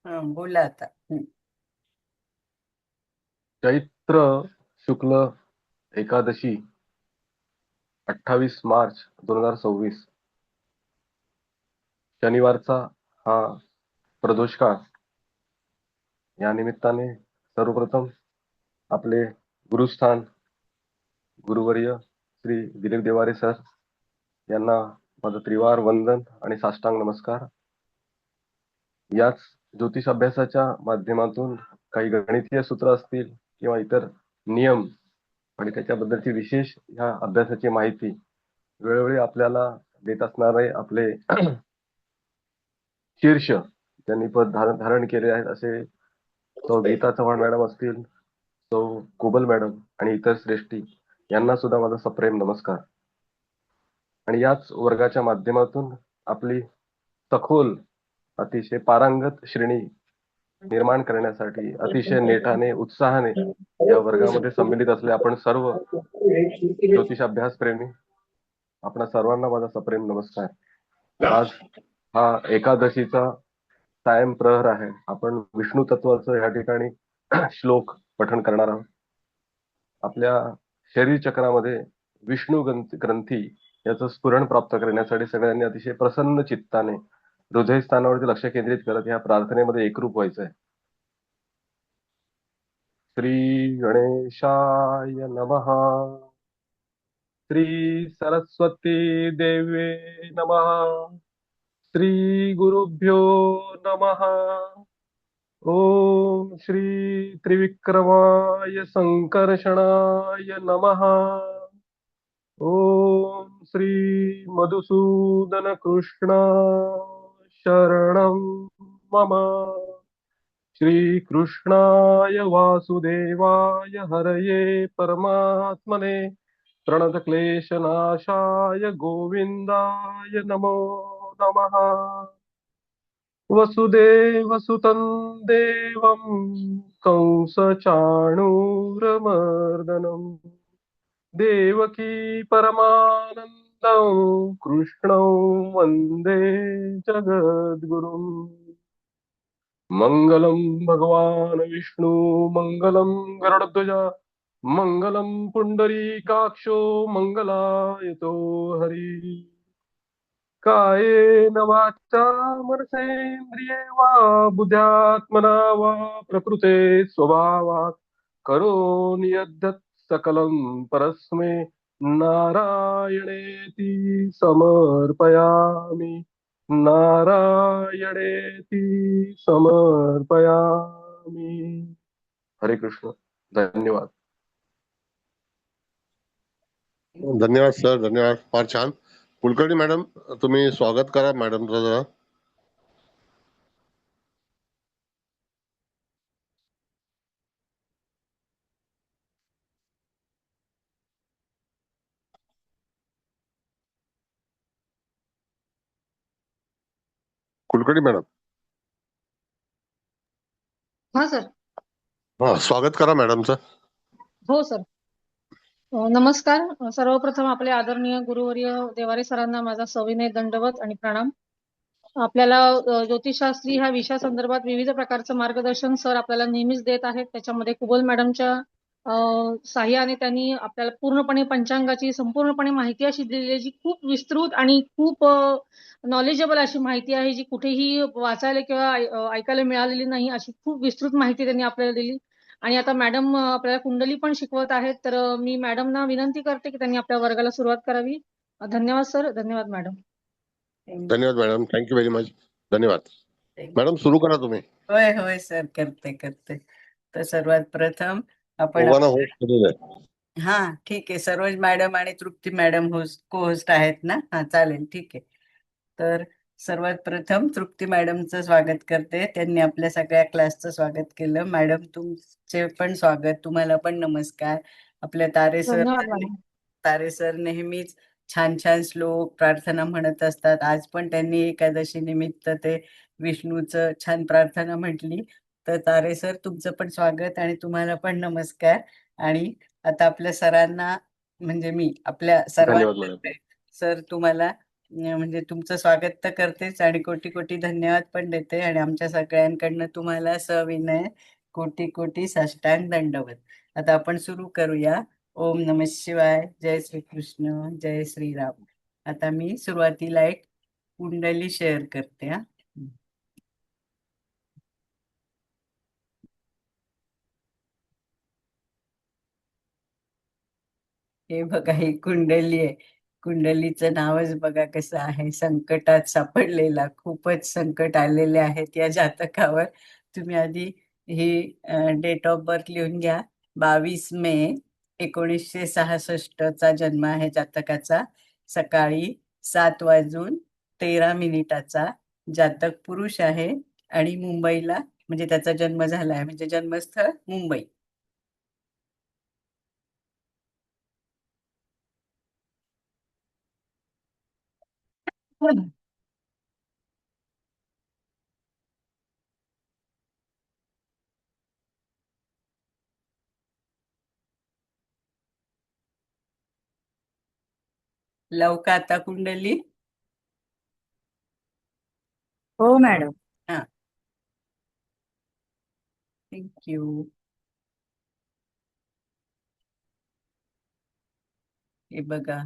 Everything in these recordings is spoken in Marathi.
बोला आता. चैत्र शुक्ल एकादशी 28 मार्च 2026 शनिवारचा हा प्रदोष काळ. या निमित्ताने सर्वप्रथम आपले गुरुस्थान गुरुवर्य श्री दिलीप देवारे सर यांना माझं त्रिवार वंदन आणि साष्टांग नमस्कार. याच ज्योतिष अभ्यासाच्या माध्यमातून काही गणितीय सूत्र असतील किंवा इतर नियम आणि त्याच्याबद्दलची विशेष ह्या अभ्यासाची माहिती वेळोवेळी आपल्याला देत असणारे आपले शीर्ष त्यांनी पद धारण केले आहेत असे सौ गीता चव्हाण मॅडम असतील, सौ कुबल मॅडम आणि इतर श्रेष्ठी यांना सुद्धा माझा सप्रेम नमस्कार. आणि याच वर्गाच्या माध्यमातून आपली सखोल अतिशय पारंगत श्रेणी निर्माण करण्यासाठी अतिशय नेटाने उत्साहाने या वर्गामध्ये सम्मिलित असले आपण सर्व ज्योतिष अभ्यास प्रेमी, आपणा सर्वांना माझा सप्रेम नमस्कार. आज हा एकादशीचा सायं प्रहर आहे. आपण विष्णू तत्वाचं या ठिकाणी श्लोक पठण करणार आहोत. आपल्या शरीर चक्रामध्ये विष्णू ग्रंथी याचं स्फुरण प्राप्त करण्यासाठी सगळ्यांनी अतिशय प्रसन्न चित्ताने हृदयस्थानावरती लक्ष केंद्रित करत या प्रार्थनेमध्ये एकरूप व्हायचंय. श्री गणेशाय नमः. श्री सरस्वती देवे नमः. श्री गुरुभ्यो नमः. ओम श्री त्रिविक्रमाय संकर्षणाय नमः. ओम श्री मधुसूदन कृष्ण शरणं मम. श्री कृष्णाय वासुदेवाय हरये परमात्मने प्रणतक्लेशनाशाय गोविन्दाय नमो नमः. वसुदेवसुतं देवं कंसचाणूरमर्दनं देवकी परमानन्दं कृष्णं वन्दे जगद्गुरुम्. मङ्गलं भगवान् विष्णु मङ्गलं गरुडध्वज मङ्गलं पुण्डरीकाक्षो मङ्गलायतो हरि. कायेन वाचा मनसेन्द्रिये वा बुद्ध्यात्मना वा प्रकृते स्वभावात् करोमि यद्यत् सकलं परस्मै नारायणेति समर्पयामि. नारायणेति समर्पयामि. हरे कृष्ण. धन्यवाद. धन्यवाद सर, धन्यवाद. फार छान. कुलकर्णी मॅडम, तुम्ही स्वागत करा मॅडमचं जरा. कुलकर्णी मॅडम, हा सर. हा, स्वागत करा मॅडमचं. हो सर. नमस्कार. सर्वप्रथम आपले आदरणीय गुरुवर्य देवारे सरांना माझा सविनय दंडवत आणि प्रणाम. आपल्याला ज्योतिषशास्त्री ह्या विषयासंदर्भात विविध प्रकारचं मार्गदर्शन सर आपल्याला नेहमीच देत आहेत. त्याच्यामध्ये कुबल मॅडमच्या साह्याने त्यांनी आपल्याला पूर्णपणे पंचांगाची संपूर्णपणे माहिती अशी दिलेली जी खूप विस्तृत आणि खूप नॉलेजेबल अशी माहिती आहे, जी कुठेही वाचायला किंवा ऐकायला मिळालेली नाही. अशी खूप विस्तृत माहिती त्यांनी आपल्याला दिली. आणि आता मॅडम आपल्याला कुंडली पण शिकवत आहेत, तर मी मॅडमना विनंती करते की त्यांनी आपल्या वर्गाला सुरुवात करावी. धन्यवाद सर. धन्यवाद मॅडम. धन्यवाद मॅडम, थँक्यू व्हेरी मच. धन्यवाद मॅडम. सुरू करा तुम्ही. होय होय सर, करते करते. तर सर्वात प्रथम आपण दोघांना होस्ट केलेलं आहे. हा ठीक आहे. सरोज मॅडम आणि तृप्ती मॅडम को होस्ट आहेत ना? हा चालेल, ठीक आहे. तर सर्वात प्रथम तृप्ती मॅडमचं स्वागत करते. त्यांनी आपल्या सगळ्या क्लासचं स्वागत केलं. मॅडम तुमचे पण स्वागत, तुम्हाला पण नमस्कार. आपल्या धन्यवाद मॅडम. तारे सर नेहमीच छान छान श्लोक प्रार्थना म्हणत असतात. आज पण त्यांनी एकादशी निमित्त ते विष्णूचं छान प्रार्थना म्हटली. तर तारे सर तुमचं पण स्वागत आणि तुम्हाला पण नमस्कार. आणि आता आपल्या सरांना म्हणजे मी आपल्या धन्यवाद मॅडम. सर्वांना सर तुम्हाला म्हणजे तुमचं स्वागत तर करतेच आणि कोटी कोटी धन्यवाद पण देते आणि आमच्या सगळ्यांकडनं तुम्हाला सविनय कोटी कोटी साष्टांग दंडवत. आता आपण सुरू करूया. ओम नमः शिवाय. जय श्रीकृष्ण. जय श्रीराम. आता मी सुरुवातीला एक कुंडली शेअर करते हा. हे बघा, ही कुंडली आहे. कुंडलीचं नावच बघा कसं आहे, संकटात सापडलेला. खूपच संकट आलेले आहेत या जातकावर. तुम्ही आधी ही डेट ऑफ बर्थ लिहून घ्या. 22 मे 1966 चा जन्म आहे जातकाचा. सकाळी 7 वाजून 13 मिनिटाचा. जातक पुरुष आहे आणि मुंबईला म्हणजे त्याचा जन्म झाला आहे, म्हणजे जन्मस्थळ मुंबई. लावू का आता कुंडली? हो मॅडम. हा, थँक्यू. हे बघा,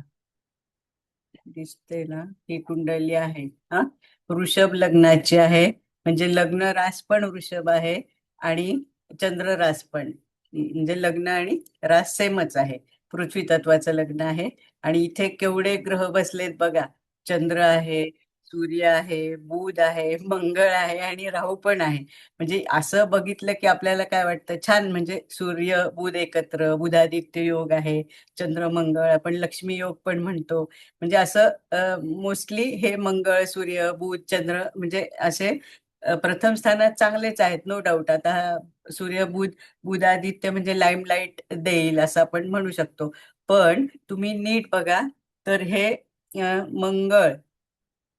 दिसते ना, ही कुंडली आहे. हा, वृषभ लग्नाची आहे. म्हणजे लग्न रास पण वृषभ आहे आणि चंद्र रास पण. म्हणजे लग्न आणि रास सेमच आहे. पृथ्वी तत्वाचं लग्न आहे. आणि इथे केवढे ग्रह बसलेत बघा. चंद्र आहे, सूर्य आहे, बुध आहे, मंगळ आहे आणि राहू पण आहे. म्हणजे असं बघितलं की आपल्याला काय वाटतं, छान. म्हणजे सूर्य बुध एकत्र, बुधादित्य योग आहे. चंद्र मंगळ आपण लक्ष्मी योग पण म्हणतो. म्हणजे असं मोस्टली हे मंगळ, सूर्य, बुध, चंद्र म्हणजे असे प्रथम स्थानात चांगलेच आहेत, नो डाऊट. आता सूर्य बुध, बुधादित्य म्हणजे लाईमलाईट देईल असं आपण म्हणू शकतो. पण तुम्ही नीट बघा तर हे मंगळ,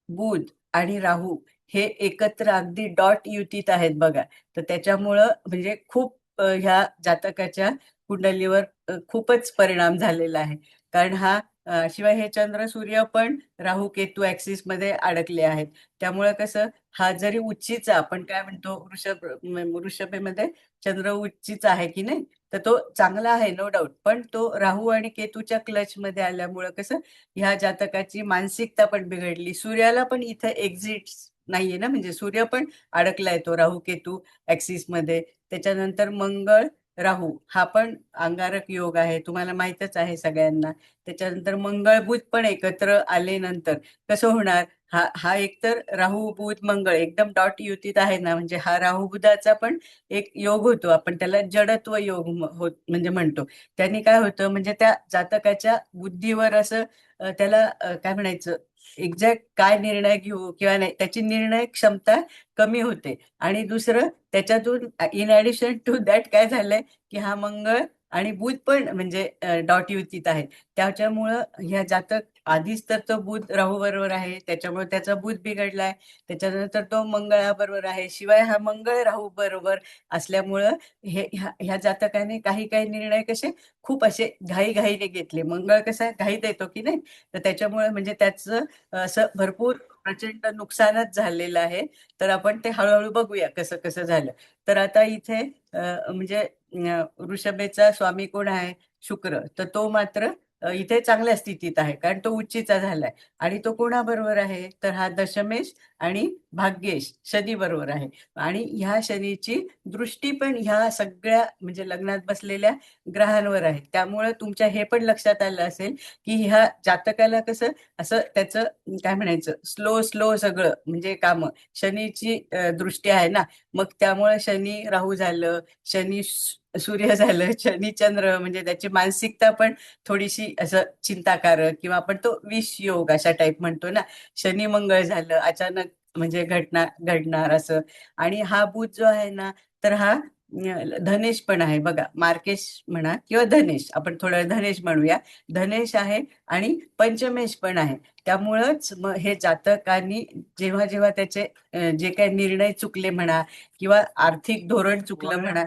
बुध आणि राहू हे एकत्र अगदी डॉट युतीत आहेत बघा. तर त्याच्यामुळं म्हणजे खूप ह्या जातकाच्या कुंडलीवर खूपच परिणाम झालेला आहे. कारण हा शिवाय हे चंद्र सूर्य पण राहू केतू ऍक्सिस मध्ये अडकले आहेत. त्यामुळे कसं, हा जरी उच्चीचा, आपण काय म्हणतो वृषभेमध्ये चंद्र उच्चीचा आहे की नाही, तर तो चांगला आहे नो डाऊट. पण तो राहू आणि केतूच्या क्लच मध्ये आल्यामुळं कसं, ह्या जातकाची मानसिकता पण बिघडली. सूर्याला पण इथं एक्झिट नाहीये ना, म्हणजे सूर्य पण अडकलाय तो राहू केतू ऍक्सिस मध्ये. त्याच्यानंतर मंगळ राहू हा पण अंगारक योग आहे, तुम्हाला माहितच आहे सगळ्यांना. त्याच्यानंतर मंगळ बुध पण एकत्र आले नंतर कसं होणार, हा हा एकतर राहू बुध मंगळ एकदम डॉट युतीत आहे ना, म्हणजे हा राहू बुधाचा पण एक योग होतो. आपण त्याला जडत्व योग होत म्हणजे म्हणतो. त्यांनी काय होतं, म्हणजे त्या जातकाच्या बुद्धीवर असं त्याला काय म्हणायचं, एक्झॅक्ट काय निर्णय घेऊ किंवा नाही, त्याची निर्णय क्षमता कमी होते. आणि दुसरं त्याच्यातून इन ऍडिशन टू दॅट काय झालंय की हा मंगळ आणि बुध पण म्हणजे डॉट युतीत आहेत. त्याच्यामुळं ह्या जातक आधीच तर तो बुध राहू बरोबर आहे, त्याच्यामुळे त्याचा बुध बिघडलाय. त्याच्यानंतर तो मंगळाबरोबर आहे, शिवाय हा मंगळ राहू बरोबर असल्यामुळं ह्या जातकाने काही काही निर्णय कसे खूप असे घाईघाईने घेतले. मंगळ कसा घाईत येतो की नाही, तर त्याच्यामुळे म्हणजे त्याचं असं भरपूर प्रचंड नुकसानच झालेलं आहे. तर आपण ते हळूहळू बघूया कसं कसं झालं. तर आता इथे म्हणजे वृषभेचा स्वामी कोण आहे, शुक्र. तर तो मात्र इथे चांगल्या स्थितीत आहे, कारण तो उच्चीचा झालाय. आणि तो कोणाबरोबर आहे, तर हा दशमेश आणि भाग्येश शनी बरोबर आहे. आणि ह्या शनीची दृष्टी पण ह्या सगळ्या म्हणजे लग्नात बसलेल्या ग्रहांवर आहे. त्यामुळे तुमच्या हे पण लक्षात आलं असेल की ह्या जातकाला कसं असं त्याचं काय म्हणायचं, स्लो स्लो सगळं म्हणजे काम. शनीची दृष्टी आहे ना, मग त्यामुळे शनी राहू झालं, शनी सूर्य झालं, शनी चंद्र, म्हणजे त्याची मानसिकता पण थोडीशी असं चिंताकारक, किंवा आपण तो विष योग अशा टाईप म्हणतो ना. शनी मंगळ झालं, अचानक म्हणजे घडणार असं. आणि हा बुध जो आहे ना, तर हा धनेश पण आहे बघा. मार्केश म्हणा किंवा धनेश, आपण थोडं धनेश म्हणूया. धनेश आहे आणि पंचमेश पण आहे. त्यामुळंच मग हे जातकांनी जेव्हा जेव्हा त्याचे जे काही निर्णय चुकले म्हणा किंवा आर्थिक धोरण चुकलं म्हणा,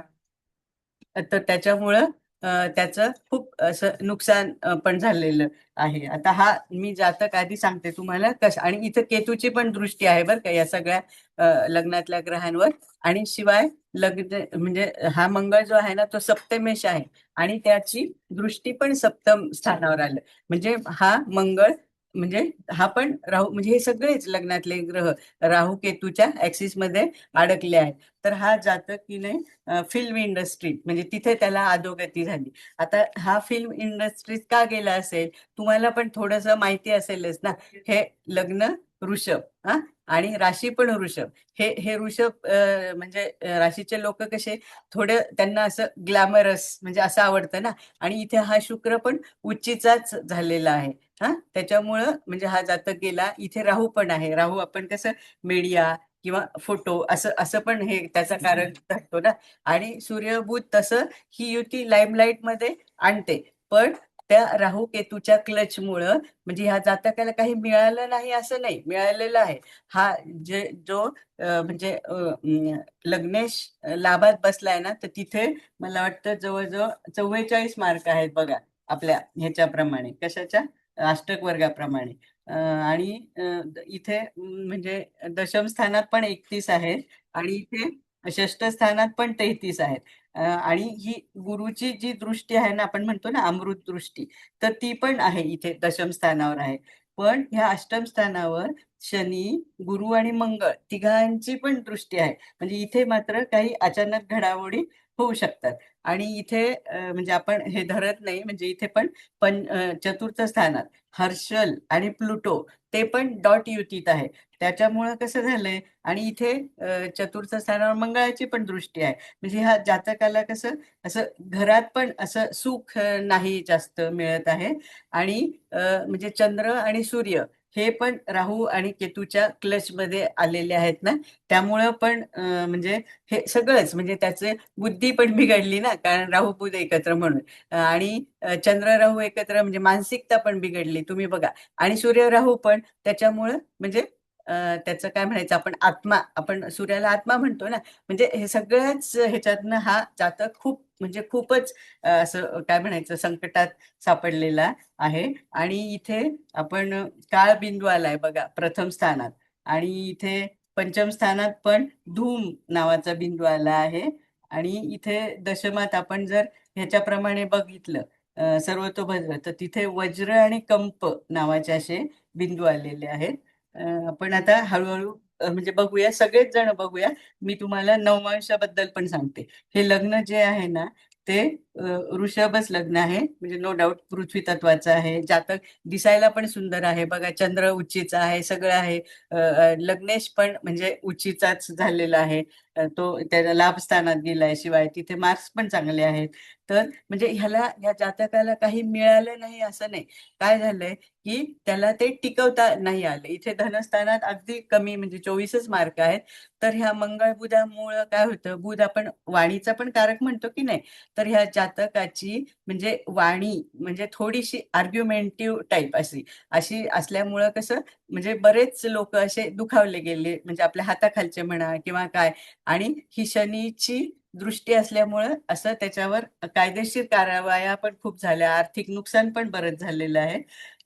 तर त्याच्यामुळं त्याचं खूप असं नुकसान पण झालेलं आहे. आता हा मी जातक आधी सांगते तुम्हाला आणि इथं केतूची पण दृष्टी आहे बरं का या सगळ्या लग्नातल्या ग्रहांवर. आणि शिवाय लग्न म्हणजे हा मंगळ जो आहे ना तो सप्तमेश आहे आणि त्याची दृष्टी पण सप्तम स्थानावर आलं. म्हणजे हा मंगळ म्हणजे हा पण राहू म्हणजे हे सगळेच लग्नातले ग्रह राहू केतूच्या ऍक्सिस मध्ये अडकले आहेत. तर हा जातक की नाही फिल्म इंडस्ट्री म्हणजे तिथे त्याला अधोगती झाली. आता हा फिल्म इंडस्ट्रीत का गेला असेल तुम्हाला पण थोडस माहिती असेलच ना. हे लग्न वृषभ हा आणि राशी पण वृषभ. हे वृषभ म्हणजे राशीचे लोक कसे थोडे त्यांना असं ग्लॅमरस म्हणजे असं आवडतं ना. आणि इथे हा शुक्र पण उच्चीचाच झालेला आहे. हा त्याच्यामुळं म्हणजे हा जातक गेला. इथे राहू पण आहे. राहू आपण कसं मीडिया किंवा फोटो असं असं पण हे त्याचं कारण धरतो ना. आणि सूर्यबुध तसं ही युती लाईमलाईट मध्ये आणते. पण त्या राहू केतूच्या क्लचमुळं म्हणजे ह्या जातकाला काही मिळालं नाही असं नाही, मिळालेलं आहे. हा जो म्हणजे लग्नेश लाभात बसलाय ना तर तिथे मला वाटतं जवळजवळ 44 मार्क आहेत बघा आपल्या ह्याच्याप्रमाणे कशाच्या अष्टक वर्गाप्रमाणे. आणि इथे म्हणजे दशम स्थानात पण 31 आहेत आणि इथे षष्ठ स्थानात पण 33 आहेत. आणि ही गुरुची जी दृष्टी आहे ना आपण म्हणतो ना अमृत दृष्टी तर ती पण आहे इथे दशम स्थानावर आहे. पण ह्या अष्टम स्थानावर शनी गुरु आणि मंगळ तिघांची पण दृष्टी आहे. म्हणजे इथे मात्र काही अचानक घडामोडी होऊ शकतात. आणि इथे म्हणजे आपण हे धरत नाही म्हणजे इथे पण चतुर्थ स्थानात हर्षल आणि प्लुटो ते पण डॉट युतीत आहे. त्याच्यामुळं कसं झालंय आणि इथे चतुर्थ स्थानावर मंगळाची पण दृष्टी आहे. म्हणजे ह्या जातकाला कसं असं घरात पण असं सुख नाही जास्त मिळत आहे. आणि म्हणजे चंद्र आणि सूर्य हे पण राहू आणि केतूच्या क्लच मध्ये आलेले आहेत ना. त्यामुळं पण म्हणजे हे सगळंच म्हणजे त्याचे बुद्धी पण बिघडली ना कारण राहू बुध एकत्र म्हणून. आणि चंद्र राहू एकत्र म्हणजे मानसिकता पण बिघडली तुम्ही बघा. आणि सूर्य राहू पण त्याच्यामुळं म्हणजे त्याचं काय म्हणायचं आपण आत्मा आपण सूर्याला आत्मा म्हणतो ना. म्हणजे हे सगळ्याच ह्याच्यातनं हा जातक खूप म्हणजे खूपच असं काय म्हणायचं संकटात सापडलेला आहे. आणि इथे आपण काळ बिंदू आलाय बघा प्रथम स्थानात. आणि इथे पंचम स्थानात पण धूम नावाचा बिंदू आला आहे. आणि इथे दशमात आपण जर ह्याच्याप्रमाणे बघितलं सर्वतोभद्र तर तिथे वज्र आणि कंप नावाचे असे बिंदू आलेले आहेत. आपण आता हळूहळू म्हणजे बघूया सगळेच जण बघूया. मी तुम्हाला नवमांशाबद्दल पण सांगते. हे लग्न जे आहे ना ते वृषभच लग्न आहे म्हणजे नो डाऊट पृथ्वी तत्वाचं आहे. जातक दिसायला पण सुंदर आहे बघा चंद्र उच्चीचा आहे सगळं आहे. लग्नेश पण म्हणजे उच्चीचाच झालेला आहे. तो त्याच्या लाभ स्थानात गेलाय शिवाय तिथे मार्क्स पण चांगले आहेत. तर म्हणजे ह्या जातकाला काही मिळालं नाही असं नाही. काय झालंय की त्याला ते टिकवता नाही आलं. इथे धनस्थानात अगदी कमी म्हणजे 24च मार्क आहेत. तर ह्या मंगळ बुधामुळं काय होतं बुध आपण वाणीचा पण कारक म्हणतो की नाही. तर ह्या जातकाची म्हणजे वाणी म्हणजे थोडीशी आर्ग्युमेंटिव्ह टाईप अशी अशी असल्यामुळं कसं म्हणजे बरेच लोक असे दुखावले गेले म्हणजे आपल्या हाताखालचे म्हणा किंवा काय. आणि ही शनीची दृष्टी असल्यामुळं असं त्याच्यावर कायदेशीर कारवाया पण खूप झाल्या आर्थिक नुकसान पण बरंच झालेलं आहे.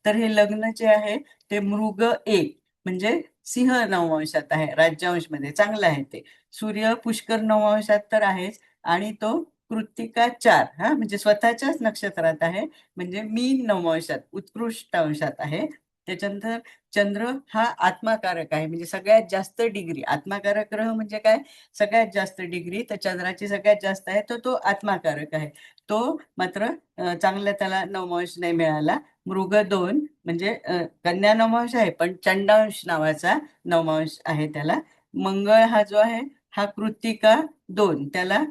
तर हे लग्न जे आहे ते मृग एक म्हणजे सिंह नववंशात आहे राज्यांश मध्ये चांगलं आहे ते. सूर्य पुष्कर नववंशात तर आहेच आणि तो कृत्तिका 4 हा म्हणजे स्वतःच्याच नक्षत्रात आहे म्हणजे मीन नववंशात उत्कृष्ट अंशात आहे. त्याच्यानंतर चंद्र हा आत्माकारक आहे म्हणजे सगळ्यात जास्त डिग्री आत्माकारक ग्रह म्हणजे काय सगळ्यात जास्त डिग्री तर चंद्राची सगळ्यात जास्त आहे तर तो आत्माकारक आहे. तो मात्र चांगला त्याला नववंश नाही मिळाला. मृग 2 म्हणजे कन्या नववंश आहे पण चंडांश नावाचा नववंश आहे त्याला. मंगळ हा जो आहे हा कृत्तिका 2 त्याला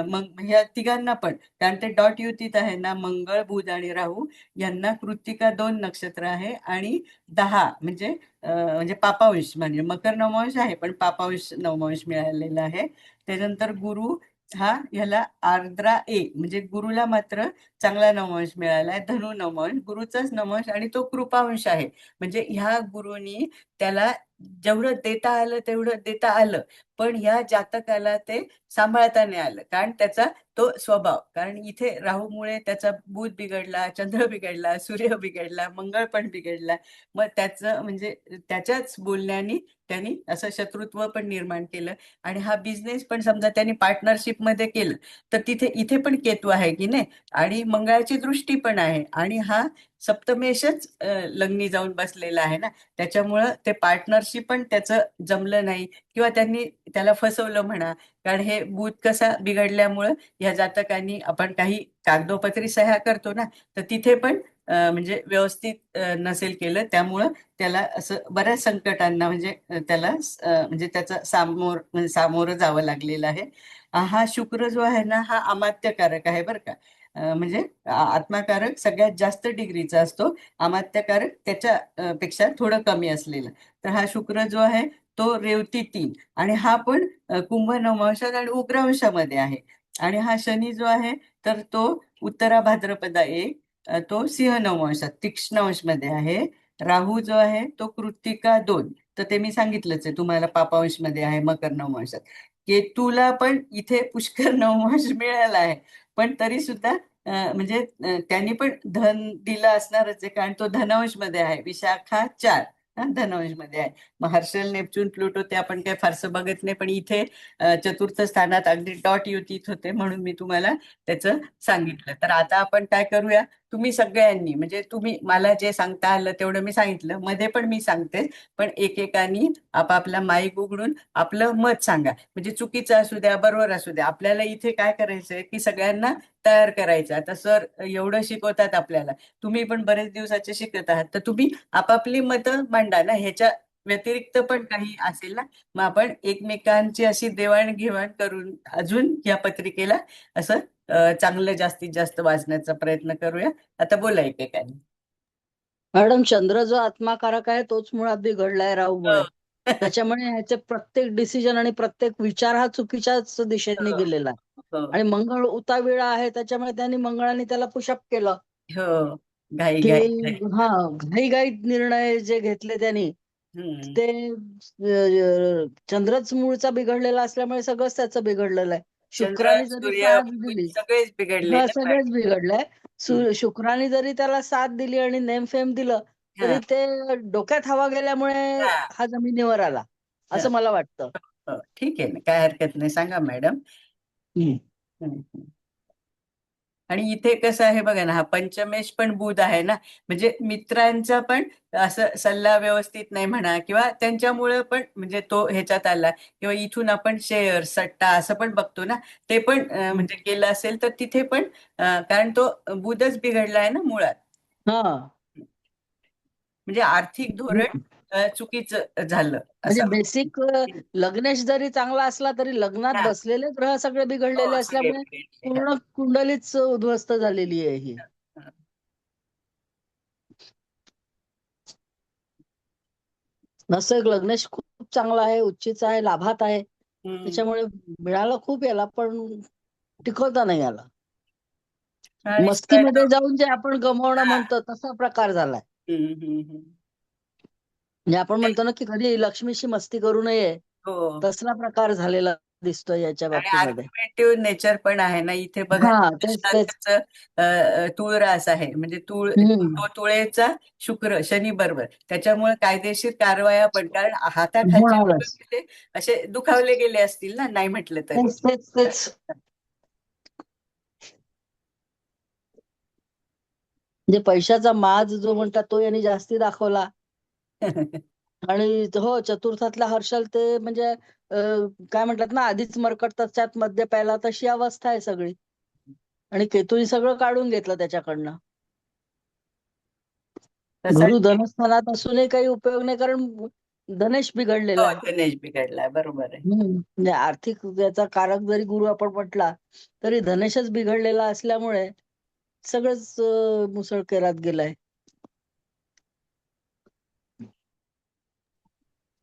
मग ह्या तिघांना पण कारण ते डॉट युतीत आहे ना मंगळ बुध आणि राहू यांना कृत्तिका 2 नक्षत्र आहे आणि 10 म्हणजे पापांश म्हणजे मकर नववंश आहे पण पापांश नववंश मिळालेला आहे. त्यानंतर गुरु हा ह्याला आर्द्रा 1 म्हणजे गुरुला मात्र चांगला नववंश मिळालाय धनु नववंश गुरुचाच नववंश आणि तो कृपांश आहे. म्हणजे ह्या गुरुनी त्याला जेवढं देता आलं तेवढं देता आलं. पण ह्या जातकाला ते सांभाळता नाही आलं कारण त्याचा तो स्वभाव. कारण इथे राहूमुळे त्याचा बुध बिघडला, चंद्र बिघडला, सूर्य बिघडला, मंगळ पण बिघडला. मग त्याचं म्हणजे त्याच्याच बोलण्याने त्यांनी असं शत्रुत्व पण निर्माण केलं. आणि हा बिझनेस पण समजा त्यांनी पार्टनरशिप मध्ये केलं तर तिथे इथे पण केतू आहे की नाही, आणि मंगळाची दृष्टी पण आहे, आणि हा सप्तमेशच लग्नी जाऊन बसलेला आहे ना. त्याच्यामुळं ते पार्टनरशिप पण त्याचं जमलं नाही, किंवा त्यांनी त्याला फसवलं म्हणा. कारण हे बुध कसा बिघडल्यामुळं या जातकांनी आपण काही कागदोपत्री सह्या करतो ना, तर तिथे पण म्हणजे व्यवस्थित नसेल केलं. त्यामुळं त्याला असं बऱ्याच संकटांना म्हणजे त्याला म्हणजे त्याचा सामोरं जावं लागलेलं आहे. हा शुक्र जो आहे ना, हा अमात्यकारक आहे बरं का. म्हणजे आत्माकारक सगळ्यात जास्त डिग्रीचा असतो, अमात्यकारक त्याच्या पेक्षा थोडं कमी असलेला. तर हा शुक्र जो आहे तो रेवती 3, आणि हा पण कुंभ नवंशात आणि उग्रवंशामध्ये आहे. आणि हा शनी जो आहे तर तो उत्तरा भाद्रपदा 1, तो सिंह नवंशात तीक्ष्ण अंश मध्ये आहे. राहू जो आहे तो कृत्तिका 2, तर ते मी सांगितलंच आहे तुम्हाला, पापांश मध्ये आहे मकर नवंशात. केतूला पण इथे पुष्कर नवंश मिळाला आहे, पण तरी सुद्धा म्हणजे त्यांनी पण धन दिलं असणारच आहे, कारण तो धनवंश मध्ये आहे, विशाखा 4 धनवंश मध्ये आहे. मग हर्षल, नेपच्यून, प्लुटो ते आपण काही फारसं बघत नाही, पण इथे चतुर्थ स्थानात अगदी डॉट युतीत होते, म्हणून मी तुम्हाला त्याचं सांगितलं. तर आता आपण काय करूया, तुम्ही सगळ्यांनी म्हणजे तुम्ही मला जे सांगता आलं तेवढं मी सांगितलं, मध्ये पण मी सांगते, पण एकेकानी आपापला माईक उघडून आपलं मत सांगा. म्हणजे चुकीचं असू द्या, बरोबर असू द्या, आपल्याला इथे काय करायचंय की सगळ्यांना तयार करायचं. आता सर एवढं शिकवतात आपल्याला, तुम्ही पण बरेच दिवसाचे शिकत आहात, तर तुम्ही आपापली मतं मांडा ना. ह्याच्या व्यतिरिक्त पण काही असेल ना, मग आपण एकमेकांची अशी देवाणघेवाण करून अजून या पत्रिकेला असं चांगलं जास्तीत जास्त वाचण्याचा प्रयत्न करूया. आता बोला एकेकाने. मॅडम, चंद्र जो आत्माकारक आहे तोच मुळात बिघडलाय राहूमुळे. हो. त्याच्यामुळे ह्याचे प्रत्येक डिसिजन आणि प्रत्येक विचार हा चुकीच्याच दिशेने हो. गेलेला आहे. हो. आणि मंगळ उताविळा आहे, त्याच्यामुळे त्यांनी मंगळाने त्याला पुशअप केलं हो. घाई की घाई. हा घाईघाईत निर्णय जे घेतले त्यांनी हम्म. ते चंद्रच मूळचा बिघडलेला असल्यामुळे सगळंच त्याचं बिघडलेलं आहे. चंद्र, शुक्राने जरी सूर्य, साथ बुध दिली, सगळेच बिघडले हा ना पण. सगळंच बिघडलंय. हम्म. शुक्राने जरी त्याला साथ दिली आणि नेमफेम दिलं हा. तरी ते डोक्यात हवा गेल्यामुळे हा. हा जमिनीवर आला, हा. असं मला वाटतं. हो, ठीक आहे ना, काय हरकत नाही, सांगा मॅडम. हम्म. हम्म. आणि इथे कसं आहे बघा ना, हा पंचमेश पण बुध आहे ना, म्हणजे मित्रांचा पण असं सल्ला व्यवस्थित नाही म्हणा, किंवा त्यांच्यामुळे पण म्हणजे तो ह्याच्यात आला, किंवा इथून आपण शेअर सट्टा असं पण बघतो ना, ते पण म्हणजे केलं असेल तर तिथे पण कारण तो बुधच बिघडला आहे ना मुळात. हा म्हणजे आर्थिक धोरण चुकीचं झालं म्हणजे असं. बेसिक लग्नेश जरी चांगला असला तरी लग्नात हा. बसलेले ग्रह सगळे बिघडलेले हो, सगळे असल्यामुळे बिघडले. हा. पूर्ण कुंडलीच उद्ध्वस्त झालेली आहे ही. हा. नसं एक लग्नेश खूप चांगला आहे, उच्चीचा आहे, लाभात आहे, हम्म. त्याच्यामुळे मिळालं खूप याला, पण टिकवता नाही आला. आणि शिवाय तो मस्तीमध्ये जाऊन जे आपण गमावणं हा. म्हणतो तसा प्रकार झालाय. हम्म. म्हणजे आपण ते- म्हणतो ना की कधी लक्ष्मीशी मस्ती करू नये, हो. तसला प्रकार झालेला दिसतोय याच्या आणि बाबतीमध्ये. आर्ग्युमेंटिव्ह नेचर पण आहे ना इथे बघा. हा, तेच तेच. दृष्टांताचं तुळ रास आहे, म्हणजे हम्म. तो तुळेचा शुक्र शनी बरोबर, त्याच्यामुळे कायदेशीर कारवाया पण, कारण हाताखालचे लोक होणारच. ते असे दुखावले गेले असतील ना, नाही म्हटलं तरी. तेच तेच तेच. म्हणजे पैशाचा माज जो म्हणतात तो यांनी जास्ती दाखवला. आणि हो, चतुर्थातला हर्षल ते म्हणजे काय म्हणतात ना, आधीच मरकटतात त्यात मध्य प्यायला, तशी अवस्था आहे सगळी. आणि केतूने सगळं काढून घेतलं त्याच्याकडनं. तसा गुरु धनस्थानात असूनही काही उपयोग नाही, कारण धनेश बिघडलेला आहे. गणेश बिघडलाय, बरोबर आहे. म्हणजे आर्थिक याचा कारक जरी गुरु आपण म्हटला तरी धनेशच बिघडलेला असल्यामुळे सगळंच मुसळकेरात गेलाय.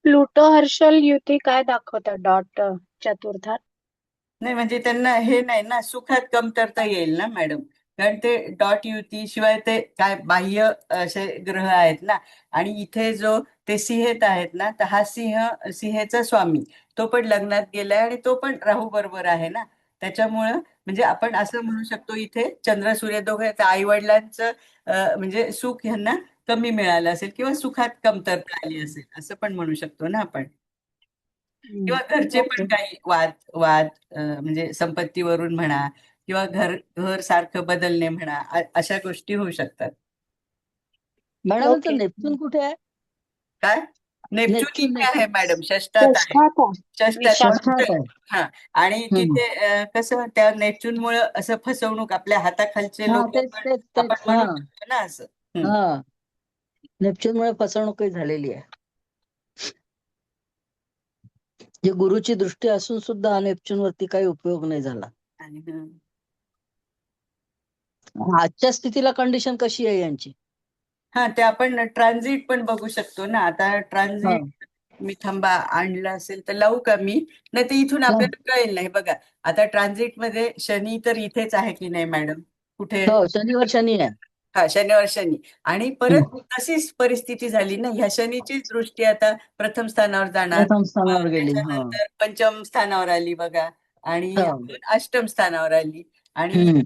प्लुटो हर्षल युती काय दाखवतात डॉट चतुर्थात? नाही म्हणजे त्यांना हे नाही ना, सुखात कमतरता येईल ना मॅडम, कारण ते डॉट युती शिवाय ते काय बाह्य असे ग्रह आहेत ना. आणि इथे जो ते सिंहेत आहेत ना, तर हा सिंहेचा स्वामी तो पण लग्नात गेलाय, आणि तो पण राहू बरोबर आहे ना. त्याच्यामुळं म्हणजे आपण असं म्हणू शकतो इथे चंद्र सूर्य दोघं आई वडिलांचं म्हणजे सुख ह्यांना कमी मिळालं असेल किंवा सुखात कमतरता आली असेल असं पण म्हणू शकतो ना आपण. किंवा घरचे ओके पण काही वाद वाद म्हणजे संपत्तीवरून म्हणा किंवा घर सारखं बदलणे म्हणा अशा गोष्टी होऊ शकतात. Madam okay. यांचं नेपच्यून कुठे आहे? काय नेपच्यून नेपच्यून इथे आहे मॅडम, षष्ठात आहे. षष्ठात आहे. षष्ठात विषात. षष्ठात आहे. हा. आणि हम्म. तिथे कसं त्या नेपच्यूनमुळे असं फसवणूक आपल्या हाताखालचे हा लोक तेच पण तेच आपण तेच हा म्हणू शकतो ना असं. हा नेपच्यूनमुळे फसवणूकही झालेली आहे. जे गुरुची दृष्टी असून सुद्धा नेपच्यून वरती काही उपयोग नाही झाला. आणि आजच्या स्थितीला कंडिशन कशी आहे यांची? हा ते आपण ट्रान्झिट पण बघू शकतो ना. आता हा ट्रान्झिट मी थांबा आणलं असेल तर लावू का मी? नाही तर इथून आपल्याला कळेल नाही बघा. आता ट्रान्झिट मध्ये शनी तर इथेच आहे की नाही मॅडम? कुठे? हो शनिवार शनी आहे. हा शनिवार शनी. आणि परत हम्म. तशीच परिस्थिती झाली ना. ह्या शनीचीच दृष्टी आता प्रथम स्थानावर जाणार, प्रथम मग स्थानावर गेली. हा त्याच्यानंतर पंचम स्थानावर आली बघा, आणि हा अजून अष्टम स्थानावर आली. आणि हम्म.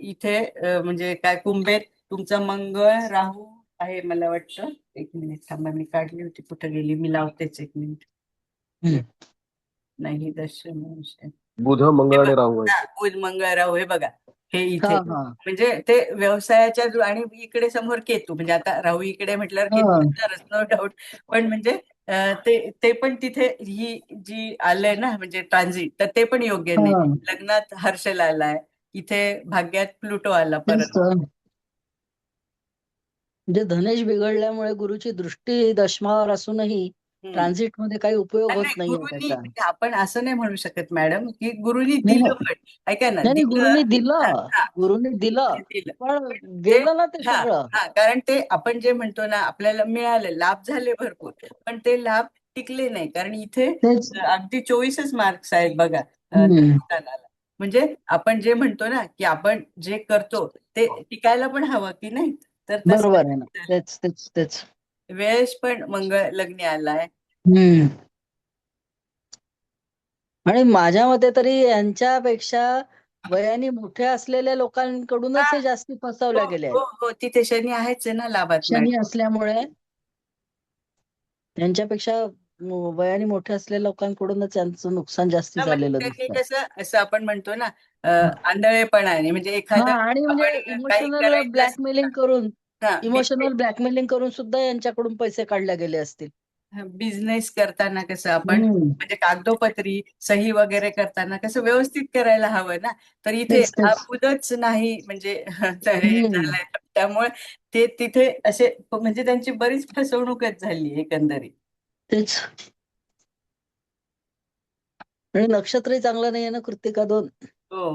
इथे म्हणजे काय कुंभेत तुमचा मंगळ राहू आहे मला वाटतं. एक मिनिट थांबा, मी काढली होती, कुठं गेली? मी लावतेच एक मिनिट. हम्म. नाही दर्शन बुध मंगळ आणि राहू आहेत. बुध मंगळ राहू हे बघा, हे हा इथे हा म्हणजे ते व्यवसायाच्या आणि इकडे समोर केतू, म्हणजे आता राहू इकडे म्हटल्यावर केतू हा असणारच, नो डाऊट. पण म्हणजे ते पण तिथे ही जी आलंय ना म्हणजे ट्रान्झिट, तर ते पण योग्य नाही. हा लग्नात हर्षल आलाय, इथे भाग्यात प्लुटो आला तेच परत. तर. म्हणजे धनेश बिघडल्यामुळे गुरुची दृष्टी दशमावर असूनही हम्म. ट्रान्झिट मध्ये काही उपयोग आणि होत नाही, नाहीये गुरुनी त्याचा. म्हणजे आपण असं नाही म्हणू शकत मॅडम की गुरुनी नाही दिलं, नाही पण ऐका ना, नाही नाही, दिलं. गुरुनी हा, दिलं. हा, गुरुनी दिलं दिलं. पण पण ते गेलं ना ते हा सगळं. हा कारण ते आपण जे म्हणतो ना, आपल्याला मिळाले लाभ झाले भरपूर, पण ते लाभ टिकले नाही. कारण इथे तेच. अगदी 24च मार्क्स आहेत बघा हम्म. धनुष्याला. म्हणजे आपण जे म्हणतो ना की आपण जे करतो ते टिकायला पण हवं की नाही. तर तसं बरोबर आहे ना. तेच तेच तेच. वेळेस पण मंगळ लग्नी आलाय. हम्म. आणि माझ्या मते तरी यांच्यापेक्षा वयाने मोठ्या असलेल्या लोकांकडूनच हा, हे जास्ती हो फसवल्या गेले आहेत. हो हो, तिथे शनी आहेच आहे ना लाभात शनी मॅडम. असल्यामुळे त्यांच्यापेक्षा वयाने मोठे असलेल्या लोकांकडूनच यांचं नुकसान जास्ती हा, म्हणजे झालेलं त्यांनी दिसतं. कसं असं आपण म्हणतो ना आंधळेपणाने, म्हणजे हा एखादं आणि म्हणजे आपण काही इमोशनल करायचं ब्लॅकमेलिंग करून हा सुद्धा यांच्याकडून पैसे काढले गेले असतील. बिझनेस करताना कसं आपण हम्म. म्हणजे कागदोपत्री सही वगैरे करताना कसं व्यवस्थित करायला हवं ना. तर इथे तेच हा तेच. बुधच नाही म्हणजे तर हे हम्म. झालंय, त्यामुळे ते तिथे असे म्हणजे त्यांची बरीच फसवणूकच झाली एकंदरीत. तेच. आणि नक्षत्रही चांगलं नाहीये ना कृत्तिका 2. हो.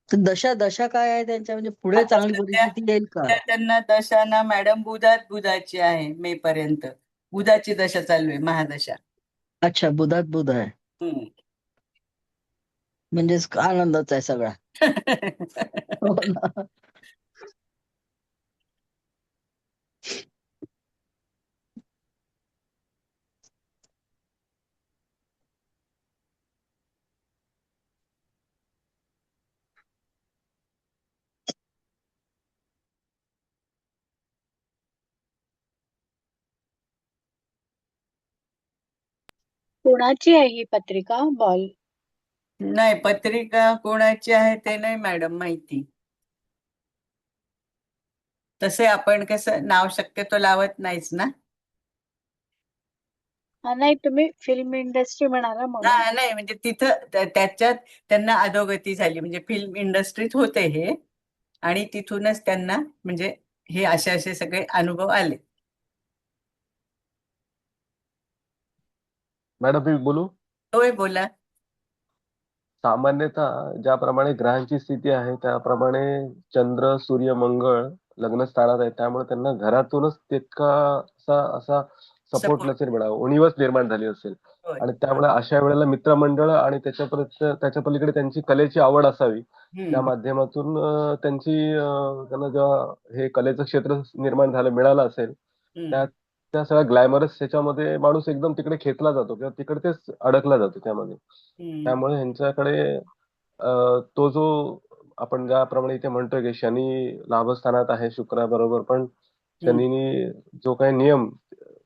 तर दशा दशा काय आहे त्यांच्या, म्हणजे पुढे आता चांगली सध्या परिस्थिती येईल का? सध्या त्यांना दशा ना मॅडम बुधाची आहे मे पर्यंत. बुधाची दशा चालू आहे, महादशा. अच्छा बुधात बुध आहे. हम्म. म्हणजेच आनंदच आहे सगळा. हो ना. कोणाची आहे ही पत्रिका? बॉल. नाही, पत्रिका कोणाची आहे ते नाही मॅडम माहिती. तसे आपण कसं नाव शक्यतो लावत नाहीच ना. नाही, तुम्ही फिल्म इंडस्ट्री म्हणाला म्हणून. नाही म्हणजे तिथं त्याच्यात त्यांना अधोगती झाली, म्हणजे फिल्म इंडस्ट्रीत होते हे, आणि तिथूनच त्यांना म्हणजे हे असे असे सगळे अनुभव आले. मॅडम मी बोलू? होय, बोला. सामान्यतः ज्याप्रमाणे ग्रहांची स्थिती आहे त्याप्रमाणे चंद्र सूर्य मंगळ लग्न स्थानात आहे, त्यामुळे त्यांना घरातूनच तितका असा सपोर्ट सपोर्ट. नसेल मिळावा, उणीवच निर्माण झाली असेल. होय. आणि त्यामुळे अशा वेळेला मित्रमंडळ आणि त्याच्या पलीकडे त्यांची कलेची आवड असावी, त्या हम्म. माध्यमातून त्यांना जेव्हा हे कलेचं क्षेत्र निर्माण झालं मिळालं असेल, हम्म. त्यात त्या सगळ्या ग्लॅमरस ह्याच्यामध्ये माणूस एकदम तिकडे खेचला जातो किंवा तिकडे अडकला जातो त्यामध्ये. हम्म. त्यामुळे ह्यांच्याकडे तो जो आपण ज्याप्रमाणे इथे म्हणतोय की शनी लाभस्थानात आहे शुक्राबरोबर, पण शनीनी जो काही नियम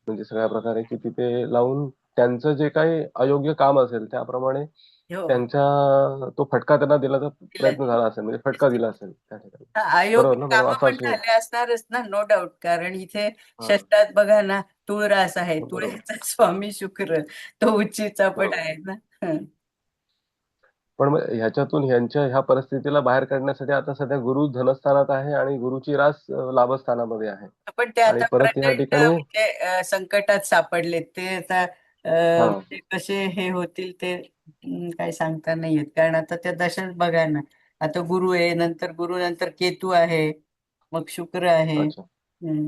म्हणजे सगळ्या प्रकारे की तिथे लावून त्यांचं जे काही अयोग्य काम असेल त्याप्रमाणे हो. त्यांच्या तो फटका त्यांना दिला प्रयत्न झाला असेल, म्हणजे फटका दिला असेल त्या ठिकाणी. बरोबर अयोग्य ना? काम बरोबर असं पण असेल. झाले असणारच ना, नो डाऊट. कारण इथे हा, षष्टात बघा ना, तुळ रास आहे, बरोबर तुळेचा स्वामी शुक्र, तो उच्चीचा पण बरोबर. आहे ना. हं. पण मग ह्याच्यातून ह्यांच्या ह्या परिस्थितीला बाहेर काढण्यासाठी आता सध्या गुरु धनस्थानात आहे आणि गुरुची रास लाभस्थानामध्ये आहे. पण ते आणि आता परत ह्या प्रचंड ठिकाणी म्हणजे संकटात सापडलेत ते आता. हा म्हणजे कसे हे होतील ते काही सांगता नाही येत. कारण आता त्या दशाच बघा ना, आता गुरु आहे, नंतर गुरु नंतर केतू आहे, मग शुक्र आहे. अच्छा. हम्म.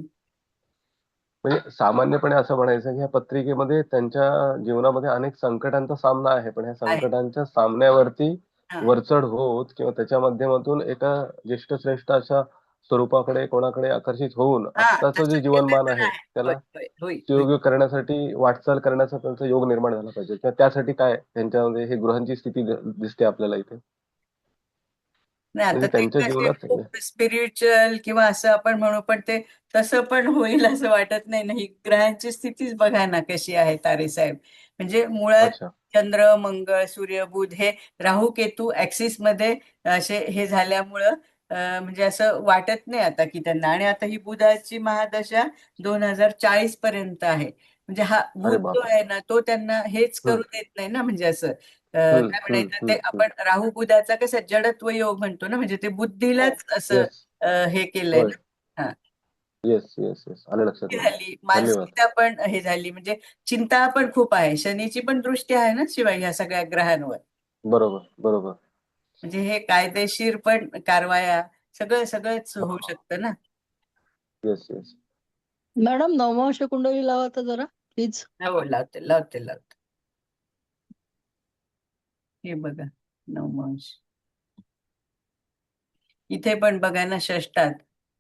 म्हणजे सामान्यपणे असं म्हणायचं की ह्या पत्रिकेमध्ये त्यांच्या जीवनामध्ये अनेक संकटांचा सामना आहे, पण ह्या आहे. संकटांच्या सामन्यावरती हा. वरचढ होत किंवा त्याच्या माध्यमातून एका ज्येष्ठ श्रेष्ठ अशा स्वरूपाकडे कोणाकडे आकर्षित होऊन हा, आत्ताचं तसं जे केलं जीवनमान तर आहे आहे. होय, त्याला होय, होय, होय. सुयोग्य करण्यासाठी वाटचाल करण्याचा त्यांचा योग निर्माण झाला पाहिजे. किंवा त्यासाठी काय त्यांच्यामध्ये हे ग्रहांची स्थिती दिसते आपल्याला इथे, नाही, आता म्हणजे ते त्यांच्या कसे जीवनात. खूप स्पिरिच्युअल किंवा असं आपण म्हणू, पण ते तसं पण होईल असं वाटत नाही. नाही, ग्रहांची स्थितीच बघा ना कशी आहे तारेसाहेब. म्हणजे मुळात अच्छा. चंद्र, मंगळ, सूर्य, बुध हे राहू केतू ऍक्सिस मध्ये असे हे झाल्यामुळं म्हणजे असं वाटत नाही आता की त्यांना. आणि आता ही बुधाची महादशा 2040 पर्यंत आहे. म्हणजे हा अरे बुध जो बापरे. आहे ना, तो त्यांना हेच हम्म करू देत नाही ना. म्हणजे असं हम्म काय म्हणायचं, ते आपण राहू बुधाचा कसं जडत्व योग म्हणतो ना, म्हणजे ते बुद्धीलाच असं येस. हे केलंय होय. ना. हा. येस येस येस, आलं लक्षात ती माझ्या. झाली धन्यवाद. मानसिकता पण हे झाली. म्हणजे चिंता पण खूप आहे. शनीची पण दृष्टी आहे ना शिवाय ह्या सगळ्या ग्रहांवर. बरोबर बरोबर. म्हणजे हे कायदेशीर पण कारवाया सगळंच होऊ शकतं ना. Yes yes. मॅडम नवमांश कुंडली लावा तर जरा प्लीज. हो, लावते लावते लावते. हे बघा, नवमांश इथे पण बघा ना, षष्टात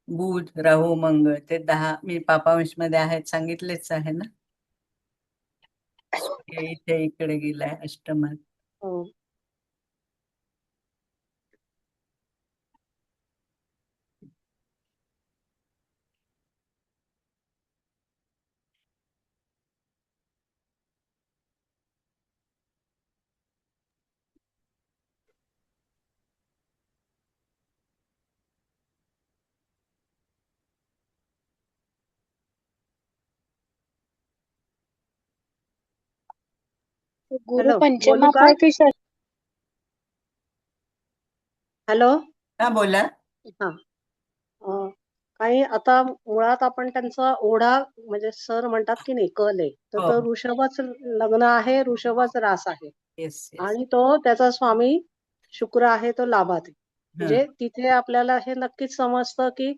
बुध, राहू, मंगळ ते 10 मी पापांश मध्ये आहेत सांगितलेच आहे ना. सूर्य इथे इकडे गेलाय अष्टमात. हो. गुरु हॅलो, बोलू पंचमात का? आहे की हॅलो. हा, बोला. हा. अं, काही आता मुळात आपण त्यांचा ओढा म्हणजे सर म्हणतात की नाही कल आहे, तर हो. तो ऋषभच लग्न आहे, ऋषभच रास आहे. Yes yes. आणि तो त्याचा स्वामी शुक्र आहे, तो लाभात आहे. म्हणजे तिथे आपल्याला हे नक्कीच समजतं की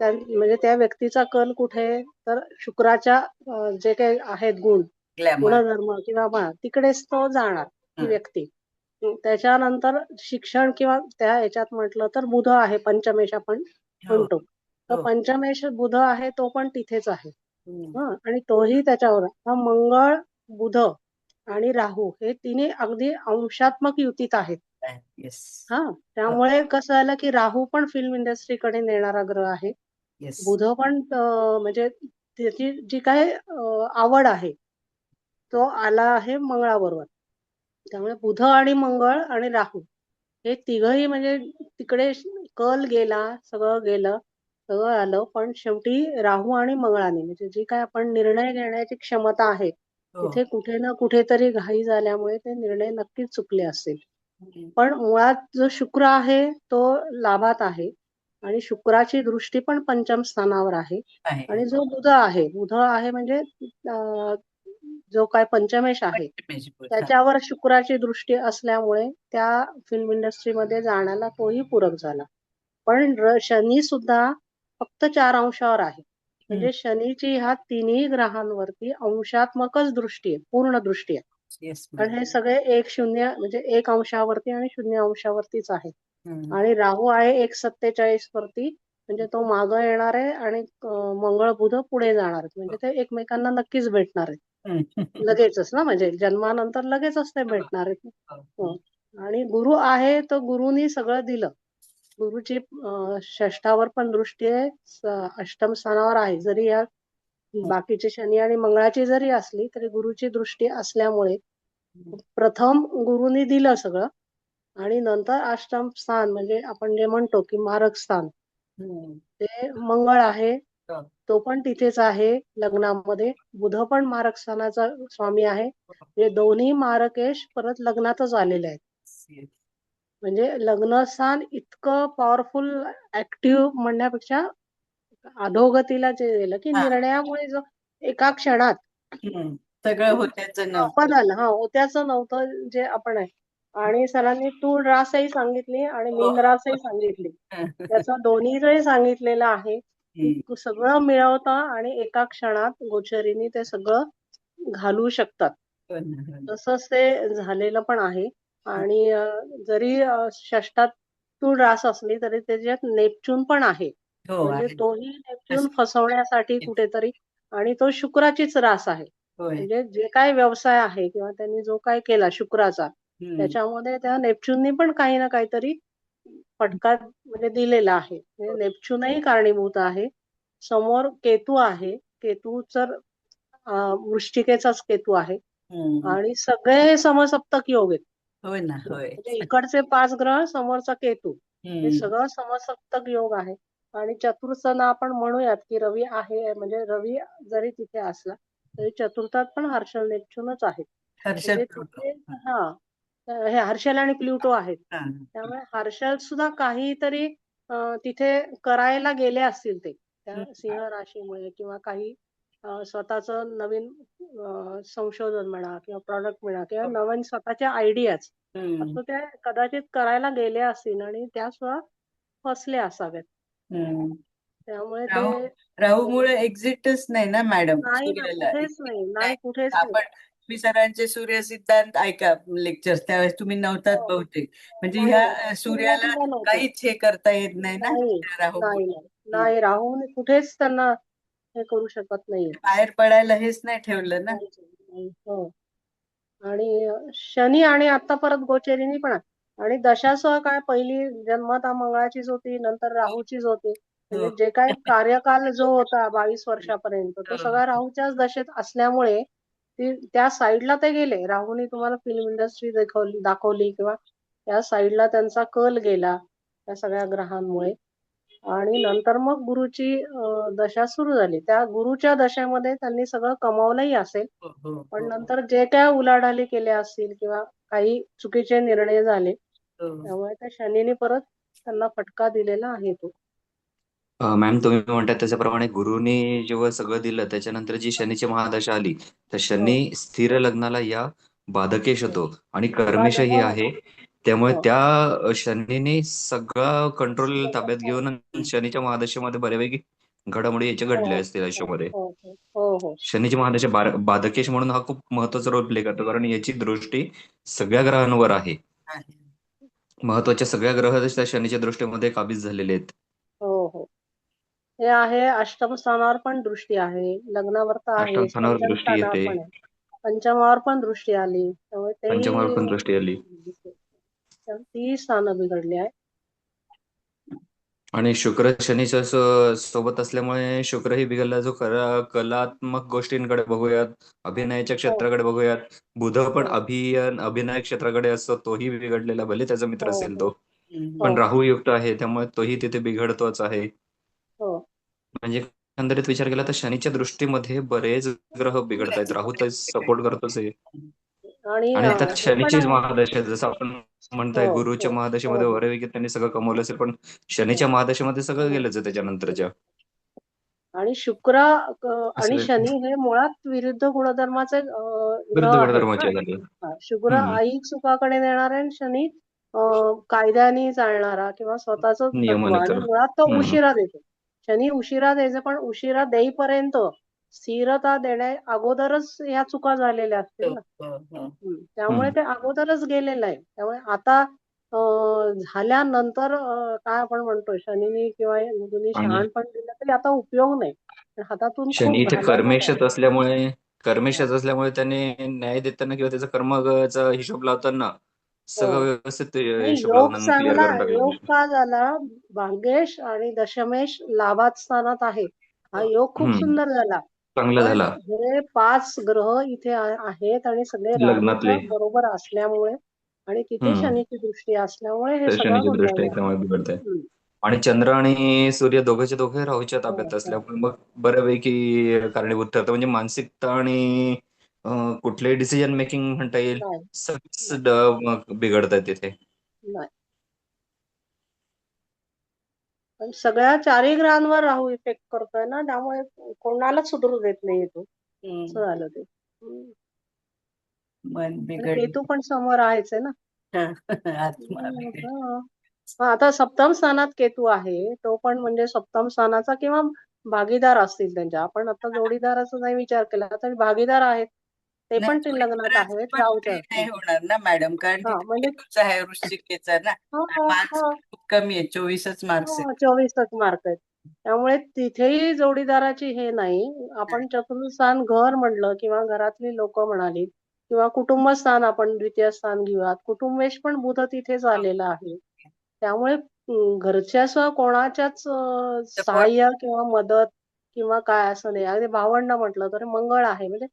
म्हणजे त्या व्यक्तीचा कल कुठे आहे, तर शुक्राच्या जे काही आहेत ग्लॅमर. गुणधर्म किंवा तिकडेच तो जाणार ती व्यक्ती. त्याच्यानंतर शिक्षण किंवा त्या याच्यात म्हटलं तर बुध आहे, पंचमेश आपण हो म्हणतो. तर हो. पंचमेश बुध आहे, तो पण तिथेच आहे. हम्म. आणि तोही त्याच्यावर हा मंगळ, बुध आणि राहू हे तिन्ही अगदी अंशात्मक युतीत आहेत. येस त्यामुळे कसं झालं की राहू पण फिल्म इंडस्ट्रीकडे नेणारा ग्रह आहे. येस. बुध पण म्हणजे त्याची जी काय आवड आहे तो आला आहे मंगळाबरोबर. त्यामुळे बुध आणि मंगळ आणि राहू हे तिघही म्हणजे तिकडे कल गेला, सगळं गेलं, सगळं आलं, पण शेवटी राहू आणि मंगळाने म्हणजे जी काय आपण निर्णय घेण्याची क्षमता आहे हो. तिथे कुठे ना कुठेतरी घाई झाल्यामुळे ते निर्णय नक्कीच चुकले असतील. हम्म. पण मुळात जो शुक्र आहे तो लाभात आहे आणि शुक्राची दृष्टी पण पंचम स्थानावर आहे. आहे. आणि जो बुध आहे म्हणजे जो काय पंचमेश आहे पंचमेश बुध. त्याच्यावर शुक्राची दृष्टी असल्यामुळे त्या फिल्म इंडस्ट्रीमध्ये जाण्याला तोही पूरक झाला. पण शनी सुद्धा फक्त 4 अंशावर आहे. म्हणजे शनीची ह्या तिन्ही ग्रहांवरती अंशात्मकच दृष्टी आहे, पूर्ण दृष्टी आहे. येस कारण मॅडम. हे सगळे 1-0 म्हणजे 1 अंशावरती आणि 0 अंशावरतीच आहे. हम्म. आणि राहू आहे 1.47 वरती म्हणजे तो मागं येणार आहे आणि मंगळ बुध पुढे जाणार आहेत. म्हणजे ते एकमेकांना नक्कीच भेटणार आहेत लगेचच ना, म्हणजे जन्मानंतर लगेचच ते भेटणार आहेत. हो. आणि गुरु आहे तर गुरुनी सगळं दिलं. गुरुची षष्ठावर पण दृष्टी आहे, अष्टम स्थानावर आहे. जरी या बाकीचे शनी आणि मंगळाची जरी असली तरी गुरुची दृष्टी असल्यामुळे प्रथम गुरुनी दिलं सगळं आणि नंतर अष्टम स्थान म्हणजे आपण जे म्हणतो की मारक स्थान ते मंगळ आहे. तो पण तिथेच आहे लग्नामध्ये. बुध पण मारक स्थानाचा स्वामी आहे. हे दोन्ही मारकेश परत लग्नातच आलेले आहेत. म्हणजे लग्नस्थान इतकं पॉवरफुल ऍक्टिव्ह म्हणण्यापेक्षा अधोगतीला जे गेलं की हा. निर्णयामुळे जो एका क्षणात सगळं होत्याचं नव्हतं. बदल होत्याचं नव्हतं जे आपण आहे. आणि सरांनी तूळ रासही सांगितली आणि मीन रासही सांगितली. त्याचं दोन्हीही सांगितलेलं आहे की सगळं मिळवतं आणि एका क्षणात गोचरीने ते सगळं घालू शकतात. तसंच ते झालेलं पण आहे. आणि जरी षष्ठात तूळ रास असली तरी त्याच्यात नेपच्यून पण आहे. हो म्हणजे आहे. तोही नेपच्यून फसवण्यासाठी कुठेतरी आणि तो शुक्राचीच रास आहे. होय. म्हणजे जे काय व्यवसाय आहे किंवा त्यांनी जो काय केला शुक्राचा त्याच्यामध्ये त्या नेपच्यूननी पण काही ना काहीतरी फटका म्हणजे दिलेला आहे. म्हणजे नेपच्यूनही कारणीभूत आहे. समोर केतू आहे. केतू तर वृश्चिकेचाच केतू आहे. आणि सगळे समसप्तक योग आहेत. होय ना. होय. म्हणजे इकडचे 5 ग्रह समोरचा केतू हे सगळं समसप्तक योग आहे. आणि चतुर्थना आपण म्हणूयात की रवी आहे. म्हणजे रवी जरी तिथे असला तरी चतुर्थात पण हर्षल नेपच्यूनच आहे. हर्षल म्हणजे प्लुटो. तिथे हे हर्षल आणि प्लुटो आहेत. त्यामुळे हर्षल सुद्धा काहीतरी तिथे करायला गेले असतील ते त्या सिंह राशीमुळे किंवा काही स्वतःचं नवीन संशोधन म्हणा किंवा प्रॉडक्ट म्हणा किंवा नवीन स्वतःच्या आयडियाज असं त्या कदाचित करायला गेले असतील आणि त्या सुद्धा फसले असाव्यात. त्यामुळे ते राहूमुळे एक्झिटच नाही ना मॅडम नाही ना, सूर्याला. कुठेच नाही कुठेच नाही. आपण तुम्ही सरांचे सूर्य सिद्धांत ऐका लेक्चर्स त्यावेळेस तुम्ही नव्हतात बहुतेक. म्हणजे नाही, ह्या सूर्याला सुरुवातीला नव्हते. काहीच हे करता येत नाही ना नाही त्या राहूमुळे. नाही राहून कुठेच त्यांना हे करू शकत नाहीये. बाहेर पडायला हेच नाही ठेवलं ना. हो. आणि शनी आणि आता परत गोचरीनी पण आहे. आणि दशासह काय पहिली जन्मता मंगळाचीच होती, नंतर राहूचीच होती. म्हणजे जे काही कार्यकाल जो होता 22 वर्षापर्यंत तो सगळा राहूच्याच दशेत असल्यामुळे त्या साईडला ते गेले. राहूने तुम्हाला फिल्म इंडस्ट्री दाखवली किंवा त्या साईडला त्यांचा कल गेला त्या सगळ्या ग्रहांमुळे. आणि नंतर मग गुरुची दशा सुरू झाली. त्या गुरुच्या दशेमध्ये त्यांनी सगळं कमावलंही असेल. पण नंतर जे काय उलाढाली केल्या असतील किंवा काही चुकीचे निर्णय झाले त्यामुळे त्या शनीने परत त्यांना फटका दिलेला आहे तो. मॅम तुम्ही म्हणताय त्याच्याप्रमाणे गुरुनी जेव्हा सगळं दिलं त्याच्यानंतर जी शनीची महादशा आली तर शनी स्थिर लग्नाला या बाधकेश होतो आणि कर्मेशही आहे. त्यामुळे त्या शनीने सगळा कंट्रोल ताब्यात घेऊन शनीच्या महादशेमध्ये बऱ्यापैकी घडामोडी याच्या घडल्या असतील आयुष्यामध्ये. शनीची महादशा बाधकेश म्हणून हा खूप महत्वाचा रोल प्ले करतो कारण याची दृष्टी सगळ्या ग्रहांवर आहे. महत्वाच्या सगळ्या ग्रह त्या शनीच्या दृष्टीमध्ये काबीज झालेले आहेत. हो हे आहे. अष्टम स्थानावर पण दृष्टी आहे, लग्नावर तर आहे, अष्टम स्थानावर पंचम दृष्टी स्थानावर येते, पण आहे, पंचमावर पण दृष्टी आली त्यामुळे पंचमावर पण दृष्टी आली ती स्थानं बिघडली आहे. आणि शुक्र शनीच्या सोबत असल्यामुळे शुक्रही बिघडला. जो कलात्मक गोष्टींकडे बघूयात, अभिनयाच्या क्षेत्राकडे बघूयात. बुध पण अभिनय क्षेत्राकडे असतो, तोही बिघडलेला. भले त्याचा मित्र असेल तो, पण राहू युक्त आहे त्यामुळे तोही तिथे बिघडतोच आहे. म्हणजे एकंदरीत विचार केला तर शनीच्या दृष्टीमध्ये बरेच ग्रह बिघडतायत. राहू तर सपोर्ट करतोच आहे. आणि त्यात शनीचीच महादशा जसं आपण म्हणताय गुरुच्या महादशेमध्ये बऱ्यापैकी त्यांनी सगळं कमवलं असेल पण शनीच्या महादशेमध्ये सगळं गेलंच आहे त्याच्यानंतरच्या. आणि शुक्र आणि शनी हे मुळात विरुद्ध गुणधर्माचे ग्रह गुणधर्माचे आहेत झाले. ना. शुक्र ऐहिक सुखाकडे नेणारा आणि शनी कायद्याने चालणारा किंवा स्वतःच तत्व. नियमाने आणि तर मुळात तो उशिरा देतो. शनी उशिरा द्यायचं पण उशिरा देईपर्यंत स्थिरता देण्या अगोदरच ह्या चुका झालेल्या असतील ना. त्यामुळे ते अगोदरच गेलेलं आहे. त्यामुळे आता झाल्यानंतर काय आपण म्हणतो शनीने किंवा गुरुने आणि शहाणपण दिलं तरी आता उपयोग नाही. पण हातातून शनी खूप इथे घालवणार आहे. कर्मेशच असल्यामुळे त्याने न्याय देताना किंवा त्याचा कर्माचा हिशोब लावताना हो. सगळं व्यवस्थित नाही, हिशोब योग लावून क्लिअर चांगला, करून टाकलं योग पाहिजे. का झाला? भाग्येश आणि दशमेश लाभात स्थानात आहे. हा योग खूप हम्म सुंदर झाला. चांगला पण झाला हे 5 ग्रह इथे आहेत आणि सगळे राहूच्या लग्नातले. बरोबर असल्यामुळे आणि तिथे हम्म शनीची दृष्टी असल्यामुळे हे तर सगळा शनीची गोंधळ दृष्टी झाला. त्यामुळे बिघडत आहे. हम्म. आणि चंद्र आणि सूर्य दोघेच्या दोघे राहूच्या हो, ताब्यात हो. असल्यामुळे मग बऱ्यापैकी कारणीभूत ठरतं. म्हणजे मानसिकता आणि कुठलेही डिसिजन मेकिंग म्हणता येईल नाही, सगळेच नाही, मग बिघडतात तिथे. नाही. पण सगळ्या 4ही ग्रहांवर राहू इफेक्ट करतोय ना, त्यामुळे कोणालाच सुधरू देत नाहीये तो. असं झालं ते. मन आणि बिघड केतू पण समोर आहेच आहे ना. आत्मा बिघड हां. मग आता सप्तम स्थानात केतू आहे. तो पण म्हणजे सप्तम स्थानाचा किंवा भागीदार असतील त्यांच्या. आपण आता जोडीदाराचा नाही विचार केला, तर भागीदार आहेत. ते नाही, पण ते लग्नात जोडीदाराचं आहेत, पण राहूच्या हे असतील. नाही होणार ना मॅडम, कारण हां, तिथे म्हणजे केतूचा आहे वृश्चिकेचा ना, हां, आणि मार्क्स हां. खूप कमी आहेत, 24च मार्क्स आहेत. 24च मार्क आहेत. त्यामुळे तिथेही जोडीदाराची हे नाही. आपण चतुर्थ स्थान घर म्हणलं किंवा घरातली लोकं म्हणाली किंवा कुटुंबस्थान आपण द्वितीय स्थान घेऊयात. कुटुंबेश पण बुध तिथेच आलेला आहे. त्यामुळे घरच्यासह कोणाच्याच सपोर्ट सहाय्य किंवा मदत किंवा काय असं नाही. अगदी भावंड म्हटलं तर मंगळ आहे. म्हणजे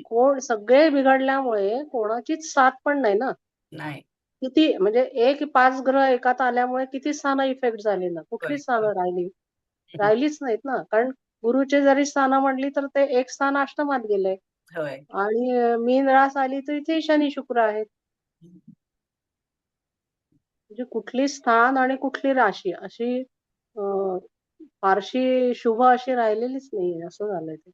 कोण सगळे बिघडल्यामुळे कोणाचीच साथ पण नाही ना. नाही. किती म्हणजे 5 ग्रह एकात आल्यामुळे किती स्थानं इफेक्ट झाली ना. कुठली होय स्थानं राहिली? राहिलीच नाहीत ना. कारण गुरुचे जरी स्थानं म्हटली तर ते एक स्थान अष्टमात गेलंय होय. आणि मीन रास आली तर इथे शनी शुक्र आहेत. म्हणजे कुठली स्थान आणि कुठली राशी अशी फारशी शुभ अशी राहिलेलीच नाहीये. असं झालंय ते.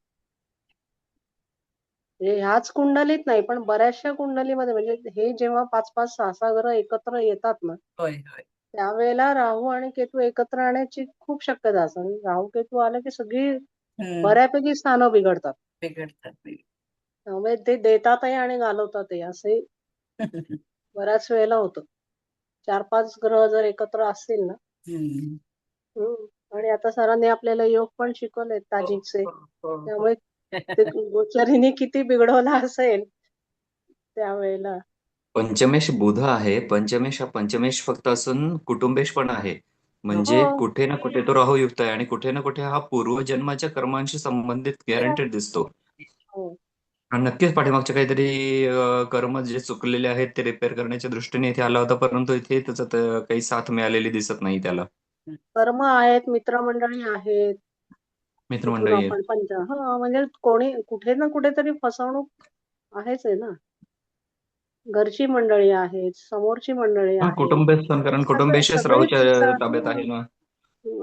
म्हणजे ह्याच कुंडलीत नाही, पण बऱ्याचशा कुंडलीमध्ये म्हणजे हे जेव्हा 5-5, 6-6 ग्रह एकत्र येतात ना, होय होय. त्यावेळेला राहू आणि केतू एकत्र येण्याची खूप शक्यता असते. आणि राहू केतू आले की सगळी हम्म. बऱ्यापैकी स्थानं बिघडतात. बिघडतात त्यामुळे ते देतातही आणि घालवतातही असे बऱ्याच वेळेला होतं. 4-5 ग्रह जर एकत्र असतील ना, हम्म. आणि आता सरांनी आपल्याला योग पण शिकवलेत हो ताजिकचे. हो हो हो. त्यामुळे ते गोचरीने किती बिघडवला असेल त्यावेळेला. पंचमेश बुध आहे. पंचमेश हा पंचमेश फक्त असून कुटुंबेश पण आहे. म्हणजे हो. कुठे ना कुठे तो राहूयुक्त आहे आणि कुठे ना कुठे हा पूर्वजन्माच्या कर्मांशी संबंधित गॅरंटेड दिसतो. हो. आणि नक्कीच पाठीमागचे काहीतरी कर्म जे चुकलेले आहेत ते रिपेअर करण्याच्या दृष्टीने इथे आला होता, परंतु इथे त्याचा काही साथ मिळालेली दिसत नाही त्याला. कर्म आहेत, मित्रमंडळी आहेत. कुठून मित्रमंडळी आहेत. आपण म्हणजे कोणी कुठे ना कुठेतरी फसवणूक आहेच आहे ना. घरची मंडळी आहेत, समोरची मंडळी हा आहेत. कुटुंबेश पण, कारण कुटुंबेशच सगळेच राहूच्या ताब्यात आहे ना.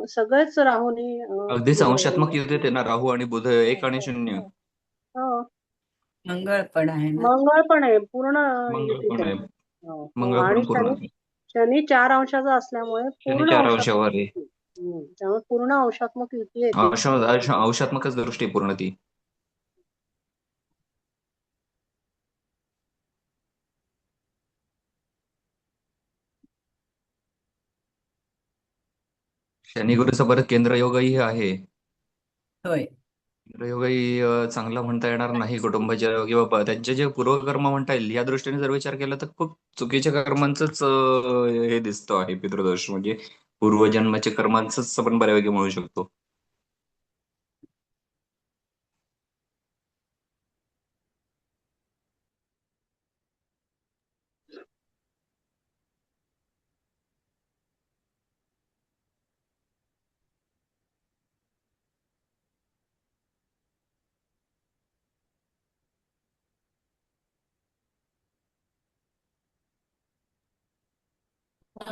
सगळेच राहूने अगदीच बिघडवलेले अंशात्मक आहेत. युती येते ना, राहू आणि बुध हो, 1 आणि हो, 0. हो. हो. मंगळ पण आहे ना. मंगळ पण आहे, पूर्ण मंगळ युतीत पण आहे. आहे. हो, हो. मंगळ आणि पण पूर्ण आहे. शनी 4 अंशाचा असल्यामुळे शनी पूर्ण 4 अंशात्मक अंशावर आहे. युती. त्यामुळे पूर्ण अंशात्मक युती आहे ती. अंशात्मकच दृष्टी आहे पूर्ण ती. शनी गुरुचा परत केंद्रयोगही आहे. होय. केंद्रयोगही चांगला म्हणता येणार नाही कुटुंबाच्या किंवा त्यांचे जे पूर्वकर्म म्हणता येईल या दृष्टीने जर विचार केला तर खूप चुकीच्या कर्मांचंच हे दिसतो आहे पितृदोष. म्हणजे पूर्वजन्माच्या कर्मांचंच आपण बऱ्यापैकी म्हणू शकतो.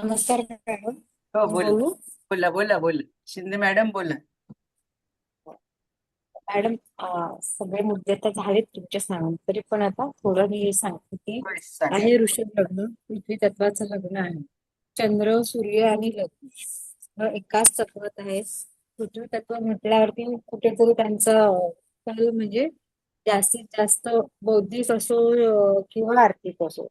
नमस्कार मॅडम. हो मी बोला बोलू? बोला बोला बोला शिंदे मॅडम बोला. मॅडम, सगळे मुद्दे तर झालेत तुमच्या सांगून, तरी पण आता थोडं मी सांगते की होय, सांगा. आहे ऋषभ लग्न, पृथ्वी तत्वाचं लग्न आहे. चंद्र, सूर्य आणि लग्न हे एकाच तत्वात आहे. पृथ्वी तत्व म्हटल्यावरती कुठेतरी त्यांचं कल म्हणजे जास्तीत जास्त बौद्धिक असो किंवा आर्थिक असो,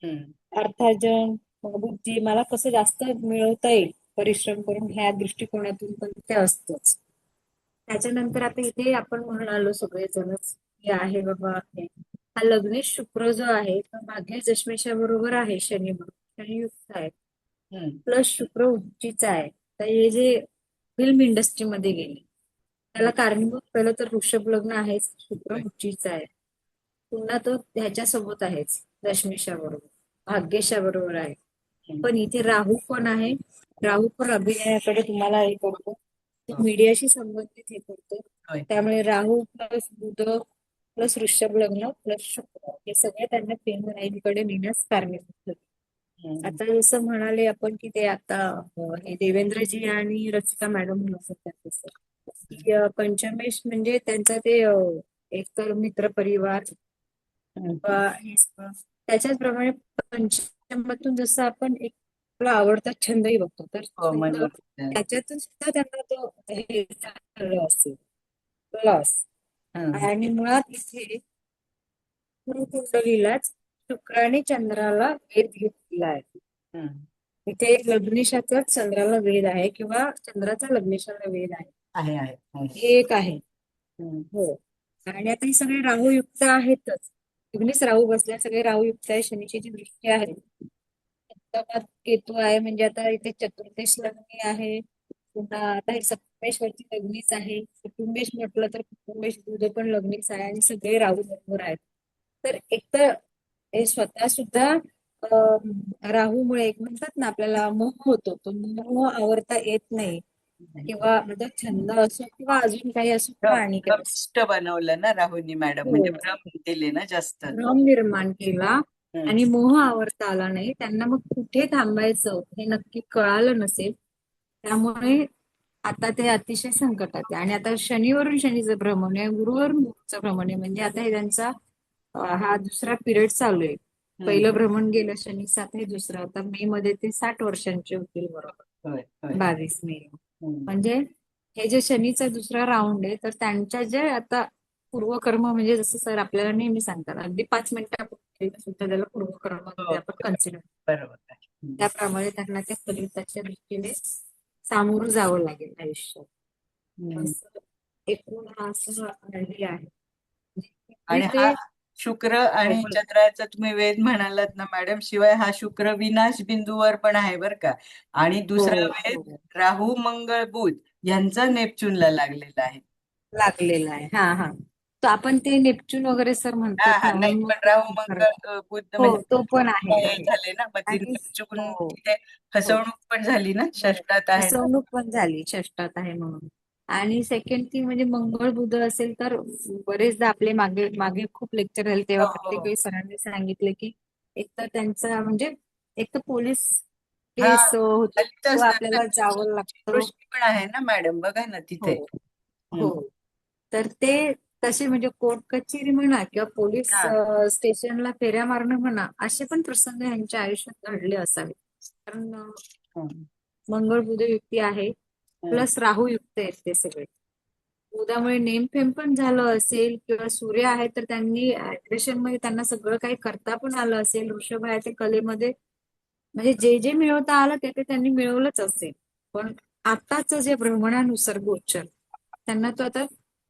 हम्म. अर्थार्जन बुद्धी मला कसं जास्त मिळवता येईल परिश्रम करून ह्या दृष्टिकोनातून पण ते असतंच. त्याच्यानंतर आता इथे आपण म्हणालो सगळेजणच की आहे बाबा आहे हा लग्नेश शुक्र जो आहे तो भाग्य दशमेशा बरोबर आहे शनी बरोबर शनियुक्त आहे हम्म. प्लस शुक्र उच्चीचा आहे. तर हे जे फिल्म इंडस्ट्रीमध्ये गेले त्याला कारणीभूत पहिलं तर वृषभ लग्न आहेच, शुक्र उच्चीचा आहे, पुन्हा तो ह्याच्यासोबत आहेच दशमेशा बरोबर भाग्येशा बरोबर आहे. पण इथे राहू पण आहे, राहू पण अभिनयाकडे तुम्हाला हे करतो, मीडियाशी संबंधित हे करतो. होय. त्यामुळे राहू प्लस बुध प्लस वृषभ लग्न प्लस शुक्र हे सगळे त्यांना फिल्म लाईनकडे नेण्यास कारणीभूत होते. हम्म. आता जसं म्हणाले आपण की ते आता हे देवेंद्रजी आणि रचिता मॅडम म्हणत होत्या तसं की पंचमेश म्हणजे त्यांचा ते एक तर मित्र परिवार किंवा हे सगळं त्याच्याचप्रमाणे पंचमातून जसं आपण एक आपला आवडता छंदही बघतो तर हो छंद मंगळ त्याच्यातून सुद्धा त्यांना तो हे झालेला असेल लॉस. आणि मुळात इथे कुंडलीलाच शुक्राने चंद्राला वेध घेतलेला आहे. इथे लग्नेशाचाच चंद्राला वेध आहे किंवा चंद्राचा लग्नेशाला वेध आहे. आहे आहे आहे. हे एक आहे. हो. आणि आता ही सगळे राहूयुक्त आहेतच. अग्नीच राहू बसल्या सगळे राहूयुक्त आहे, शनीची जी दृष्टी आहे सप्तमात केतू आहे, म्हणजे आता इथे चतुर्थेश लग्नी आहे, पुन्हा आता हे सप्तमेश्वरची लग्नीच आहे, कुटुंबेश म्हटलं तर कुटुंबेश बुध पण लग्नीच आहे आणि सगळे राहू बरोबर आहेत. तर एक तर हे स्वतः सुद्धा राहूमुळे एक म्हणतात ना आपल्याला मोह होतो, तो मोह आवरता येत नाही किंवा म्हणजे छंद असो किंवा अजून काही असो किंवा आणि काही असो. भ्रमिष्ट बनवलं ना राहुनी मॅडम, म्हणजे हो. भ्रम दिले ना जास्त. भ्रम निर्माण केला आणि मोह आवरता आला नाही त्यांना, मग कुठे थांबायचं हे नक्की कळालं नसेल, त्यामुळे आता ते अतिशय संकटात आहे. आणि आता शनीवरून शनीचं भ्रमण आहे, गुरुवरून गुरुचं भ्रमण आहे, म्हणजे आता हे त्यांचा हा दुसरा पिरियड चालू आहे. पहिलं भ्रमण गेलं शनीचं, आता हे दुसरं, आता मे मध्ये ते 60 वर्षांचे होतील बरोबर, होय होय. 22 मे. म्हणजे हे जे शनीचा दुसरा राऊंड आहे तर त्यांच्या जे आता पूर्वकर्म, म्हणजे जसं सर आपल्याला नेहमी सांगतात अगदी 5 मिनिटापूर्वी सुद्धा त्याला पूर्वकर्मामध्ये आपण कन्सिडर बरोबर आहे. त्याप्रमाणे त्यांना त्या फलिताच्या दृष्टीने सामोरं जावं लागेल आयुष्यात. असं एकूण हा असं आयडिया आहे. आणि ते हा शुक्र आणि चंद्राचा तुम्ही वेध म्हणालात ना मॅडम, शिवाय हा शुक्र विनाश बिंदूवर पण आहे बर का. आणि दुसरा वेध राहू मंगळ बुध यांचा नेपच्यूनला लागलेला आहे. लागलेला आहे. हा हा. तर आपण ते नेपच्यून वगैरे सर हा म्हणतात हा ना, नाही, म्हणून पण राहू मग मंगळ बुध हो म्हणजे तो पण आहे हे आहे. झाले ना, मग ती आणि चुकून हो तिथे फसवणूक पण झाली ना, षष्टात आहे ना. फसवणूक पण झाली, षष्टात आहे म्हणून. आणि सेकंड थिंग म्हणजे मंगळ बुध असेल तर बरेचदा आपले मागे मागे खूप लेक्चर झाले तेव्हा हो प्रत्येक हो. वेळी सरांनी सांगितले की एक तर त्यांचा म्हणजे एक तर पोलीस हा केस होते ललितच किंवा ना, आपल्याला जावं लागतं. दृष्टी पण आहे ना मॅडम, बघा ना तिथे. हो हो. तर ते तसे म्हणजे कोर्ट कचेरी म्हणा किंवा पोलीस स्टेशनला फेऱ्या मारणं म्हणा, असे पण प्रसंग यांच्या आयुष्यात घडले असावे. कारण मंगळ बुध युक्ती आहे प्लस राहू युक्त आहेत ते सगळे. बुधामुळे नेमफेम पण झालं असेल किंवा सूर्य आहे तर त्यांनी ऍग्रेशन मध्ये त्यांना सगळं काही करता पण आलं असेल. वृषभ आहे ते कलेमध्ये म्हणजे जे जे मिळवता आलं ते ते त्यांनी मिळवलंच असेल. पण आताच जे भ्रमणानुसार गोचर त्यांना तो आता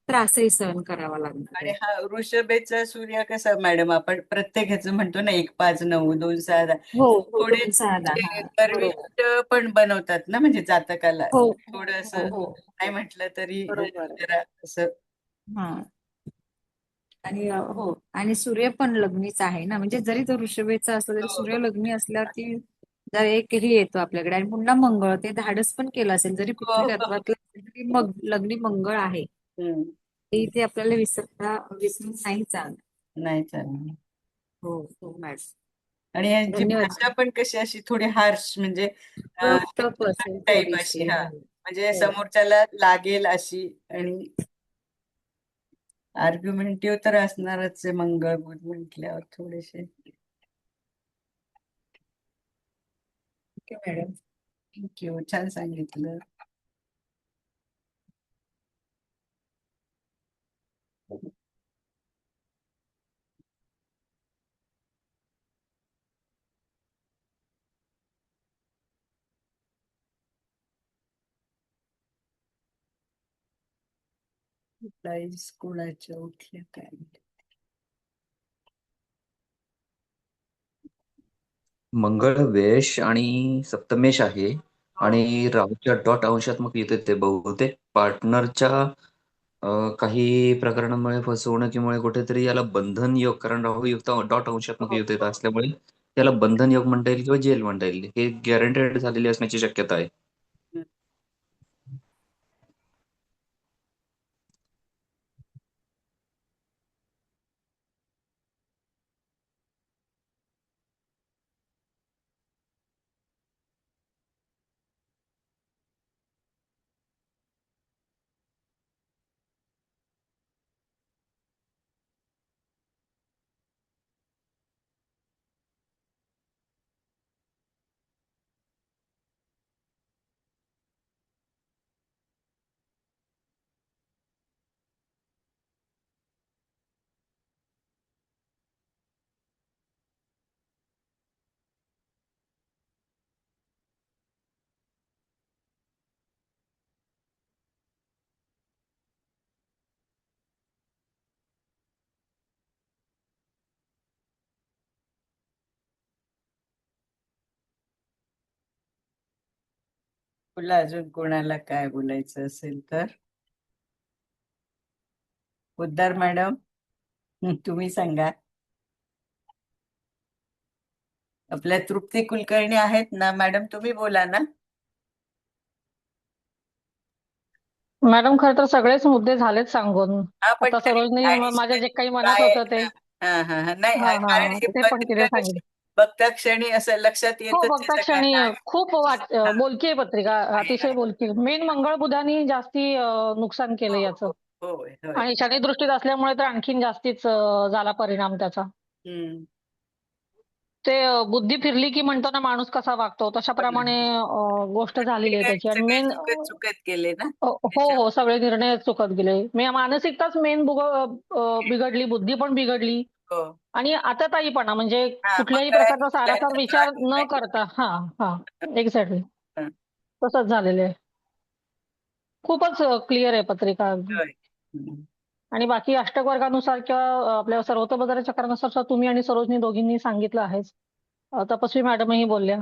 त्रासही सहन करावा लागणार आणि आहे. हा वृषभेचा सूर्य कसा मॅडम, आपण प्रत्येक ह्याचं म्हणतो ना 1-5-9 2-6 हो हो थोडे 2-6 हा बरोबर. गर्विष्ठ पण बनवतात ना, म्हणजे जातकाला हो थोडस हो हो नाही म्हटलं तरी बरोबर. जरा असं. हा आणि हो आणि सूर्य पण लग्नीच आहे ना, म्हणजे जरी तो वृषभेचा असला तरी सूर्य लग्नी असल्यावरती जर एक हे येतो आपल्याकडे. आणि पुन्हा मंगळ ते धाडस पण केलं असेल जरी पृथ्वी तत्वातलं असेल तरी मग लग्नी मंगळ आहे, ते इथे आपल्याला विसरून नाही चालत. नाही चालणार. हो हो मॅडम. आणि यांची धन्यवाद. भाषा पण कशी अशी थोडी हार्श, म्हणजे टफ असेल टाईप अशी. थोडीशी. हा हो म्हणजे हो समोरच्याला लागेल अशी. आणि आर्ग्युमेंटिव्ह तर असणारच आहे मंगळ बुध म्हटल्यावर थोडेसे. Okay madam. थँक्यू, छान सांगितलं. लाईन्स कोणाच्या उठल्या काय माहिती. मंगळ व्यश आणि सप्तमेश आहे आणि राहूच्या डॉट अंशात मग येते ते बहुतेक पार्टनरच्या काही प्रकरणामुळे फसवणुकीमुळे कुठेतरी याला बंधन योग, कारण राहू युक्त डॉट अंशात्मक हो युतीत हो असल्यामुळे त्याला बंधन योग म्हणता येईल किंवा जेल म्हणता येईल. हे गॅरंटेड झालेली असण्याची शक्यता आहे. हम्म. तुला अजून कोणाला काय बोलायचं असेल तर पोद्दार मॅडम, तुम्ही सांगा. आपल्या तृप्ती कुलकर्णी आहेत ना मॅडम, तुम्ही बोला ना. मॅडम खरं तर सगळेच मुद्दे झालेत सांगून. हा पण आता तरी सरोजनी माझ्या जे ऍडिशनली काही मनात काय होतं ते नाही हा कारण हा हे ते पण तिथे पत्रिका कशी सांगितलं. बघता क्षणी असं लक्षात हो, येतच आहे बघता क्षणी सगळ्यांना. खूप हा, बोलकी आहे पत्रिका, आहे, अतिशय आहे. बोलकी. मेन मंगळ बुधानी जास्ती नुकसान केलं हो याचं. हो होय होय. आणि शनी दृष्टीत असल्यामुळे तर आणखीन जास्तीच झाला परिणाम त्याचा. हम्म. ते बुद्धी फिरली की म्हणतो ना माणूस कसा वागतो, हो ना. तशाप्रमाणे गोष्ट झालेली आहे निर्णय त्याची. आणि सगळे मेन चुकत चुकत गेले ना हो हो, सगळे निर्णय चुकत गेले. मानसिकताच मेन बिघडली, बुद्धी पण बिघडली. हो. आणि आताताईपणा म्हणजे हा कुठल्याही मंगळाने प्रकारचा सारासार मुलांना विचार त्रास न नाही. करता हा हा एक्झॅक्टली हा, तसंच झालेलं आहे. खूपच क्लिअर आहे पत्रिका अगदी. होय. हम्म. आणि बाकी अष्टक वर्गानुसार किंवा आपल्या सर्वतोपचार चक्रानुसार सुद्धा तुम्ही आणि सरोजनी दोघींनी सांगितलं आहेच. तपस्वी मॅडमही बोलल्या.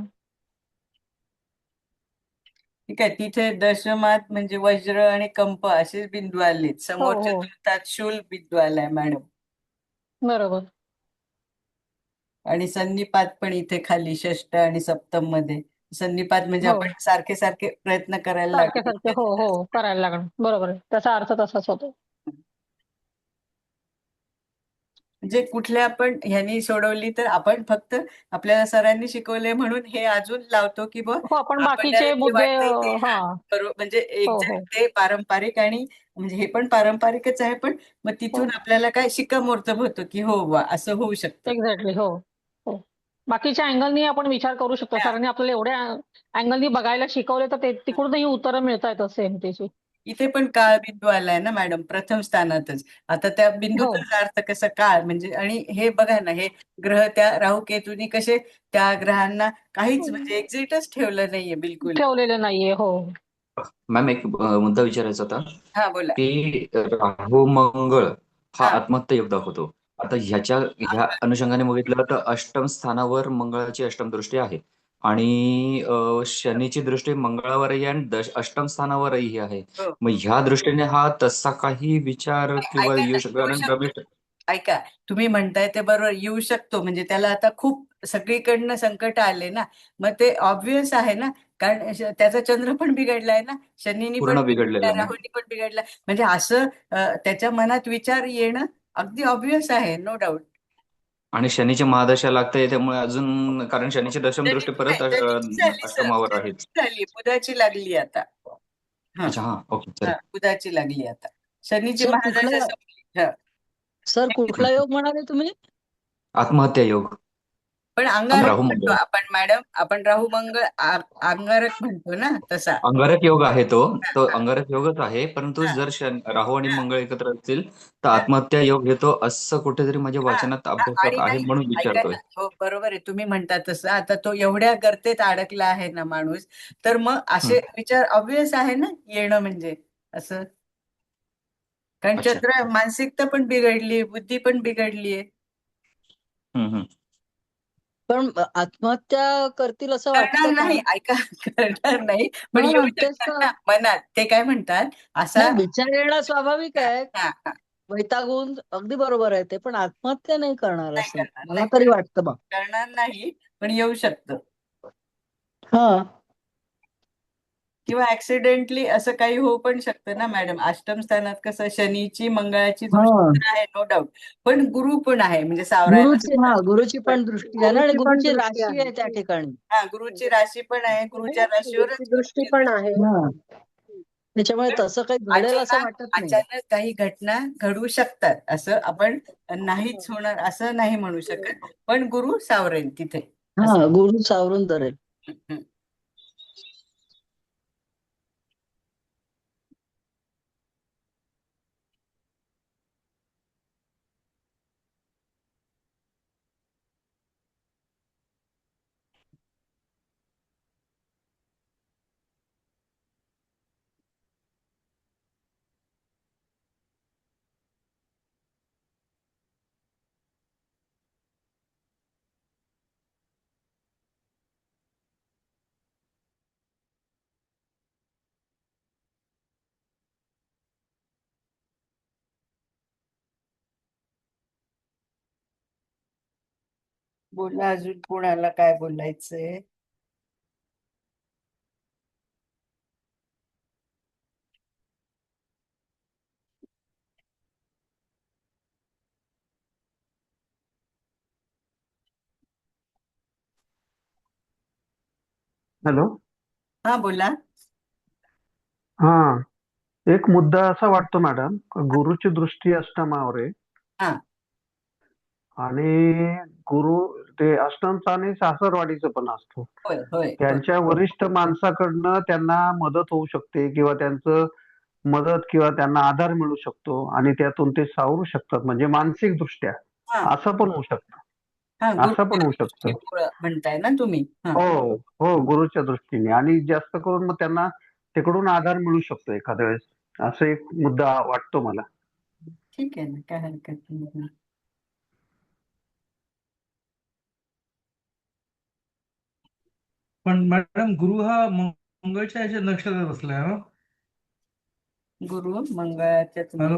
ठीक आहे. तिथे दशमात म्हणजे वज्र आणि कंप असेच बिंदू आलेत. हो समोर हो चतुर्थात शूल बिंदू आलाय मॅडम. बरोबर. आणि सन्निपात पण इथे खाली षष्ठ आणि सप्तम मध्ये. सन्निपात म्हणजे हो, आपण सारखे सारखे प्रयत्न करायला सारखे लागलो सारखे हो हो करायला लागणं. बरोबर आहे, त्याचा अर्थ तसाच होतो. म्हणजे कुठल्या आपण ह्यांनी सोडवली तर आपण फक्त आपल्याला सरांनी शिकवले म्हणून हे अजून लावतो की हो, आपण आपल्याला बाकीचे जे मुद्दे वाटतंय ते हा बरोबर म्हणजे हो हो एक्झॅक्ट ते पारंपरिक आणि म्हणजे हे पण पारंपरिकच आहे पण मग हो तिथून आपल्याला काय शिक्कामोर्तब होतं की हो वा असं होऊ शकतं. एक्झॅक्टली हो हो. बाकीच्या अँगलनी आपण विचार करू शकतो. हा. सरांनी आपल्याला एवढ्या अँगलनी बघायला शिकवले तर तिकडूनही उत्तरं मिळत आहेत सेम त्याची. इथे पण काळ बिंदू आलाय ना मॅडम प्रथम स्थानातच. आता त्या हो बिंदूचाच अर्थ कसा काळ म्हणजे आणि हे बघा ना हे ग्रह त्या राहू केतूनी कसे त्या ग्रहांना काहीच म्हणजे एक्झिटच ठेवलं नाहीये बिलकुल. ठेवलेलं नाहीये. हो मॅम एक मुद्दा विचारायचा होता हा बोला. की राहू मंगळ हा हा आत्महत्या योग दाखवतो. आता ह्या अनुषंगाने बघितलं तर अष्टम स्थानावर मंगळाची अष्टम दृष्टी आहे आणि शनीची दृष्टी मंगळावरही आणि अष्टम स्थानावरही आहे. हो मग ह्या दृष्टीने हा तसा काही विचार किंवा ऐका ना येऊ शकतो येऊ कारण शकतो. ऐका तुम्ही म्हणताय ते बरोबर येऊ शकतो म्हणजे त्याला आता खूप सगळीकडनं संकट आले ना मग ते ऑब्विस आहे ना कारण त्याचा चंद्र पण बिघडलाय ना शनीनी पण पूर्ण बिघडलेला बिघडलाय आहे. राहूनी पण बिघडलाय म्हणजे असं त्याच्या मनात विचार येणं अगदी ऑब्विस आहे नो डाऊट. आणि शनीची महादशा लागते त्यामुळे अजून कारण शनीची दशम दृष्टी परत शनीची झाली सर अष्टमावर आहे. शनीची झाली बुधाची लागली आता. हा अच्छा हा ओके हा सॉरी. बुधाची लागली आता शनीची सर महादशा कुठला संपली. हा सर कुठला योग म्हणाले तुम्ही? आत्महत्या योग पण अंगारक राहू म्हणतो मंगळ आपण मॅडम आपण राहू मंगळ अंगारक म्हणतो ना तसा. अंगारक योग आहे तो हा तो हा अंगारक योगच आहे परंतु हा जर राहू आणि हा मंगळ एकत्र असतील तर हा आत्महत्या योग येतो असं कुठेतरी माझ्या हा वाचनात हा. आणि अभ्यासात आहे नाही म्हणून ऐका विचारतोय. ना हो बरोबर आहे तुम्ही म्हणता तसं आता तो एवढ्या गर्तेत अडकला आहे ना माणूस तर मग हं. असे विचार ऑब्विस आहे ना येणं म्हणजे असं. कारण अच्छा. चंद्र मानसिकता पण बिघडलीये, बुद्धी पण बिघडलीये. हम्म. पण आत्महत्या करतील असं करणार वाटतं का? नाही, ऐका, करणार नाही, पण हा येऊ तेच शकतात तर. ना मनात. ते काय म्हणतात असा. नाही, विचार येणं स्वाभाविक हा, आहे. हा, हा. वैतागून अगदी बरोबर आहे ते, पण आत्महत्या नाही करणार नाही असं करणार, मला नाही तरी करणार, वाटतं मग. करणार नाही, पण येऊ शकतं. हा किंवा ऍक्सिडेंटली असं काही होऊ पण शकतं ना मॅडम. अष्टम स्थानात कसं शनीची मंगळाची हा दृष्टी तर आहे, नो डाऊट, पण गुरु पण आहे, म्हणजे सावरायला गुरुची पण दृष्टी आहे ना, आणि गुरुची पण गुरुची दृष्टी राशी आहे. आहे त्या ठिकाणी. हा, गुरुची राशी पण आहे, गुरुच्या गुरुची राशीवरच दृष्टी गुरुची पण दृष्टी. आहे. हा त्याच्यामुळे पण तसं काही घडेल असं वाटत नाही. अचानक काही घटना घडू शकतात, असं आपण नाहीच होणार असं नाही म्हणू शकत, पण गुरु सावरेल तिथे हा असं. गुरु सावरून धरेल. हम्म. बोला, अजून कोणाला काय बोलायचंय? हॅलो. हा, बोला. हा, एक मुद्दा असा वाटतो मॅडम, गुरुची दृष्टी अष्टमावर आहे हा, आणि गुरु ते अष्टमचा आणि सासरवाडीचं पण असतो. होय होय होय. त्यांच्या वरिष्ठ माणसाकडनं त्यांना मदत होऊ शकते किंवा त्यांचं मदत किंवा त्यांना आधार मिळू शकतो आणि त्यातून ते सावरू शकतात, म्हणजे मानसिक दृष्ट्या हा असं पण होऊ शकतं. हा, असं पण होऊ गुरुच्या शकतं. दृष्टीमुळं म्हणताय ना तुम्ही? हा, हो हो, गुरुच्या दृष्टीने, आणि जास्त करून मग त्यांना तिकडून आधार मिळू शकतो एखाद्या वेळेस. असं एक मुद्दा वाटतो मला. ठीक आहे ना, काय हरकत नाही. पण मॅडम गुरु हा मंगळच्या ह्याच्या नक्षत्रात बसलाय ना? गुरु मंगळाच्या हॅलो.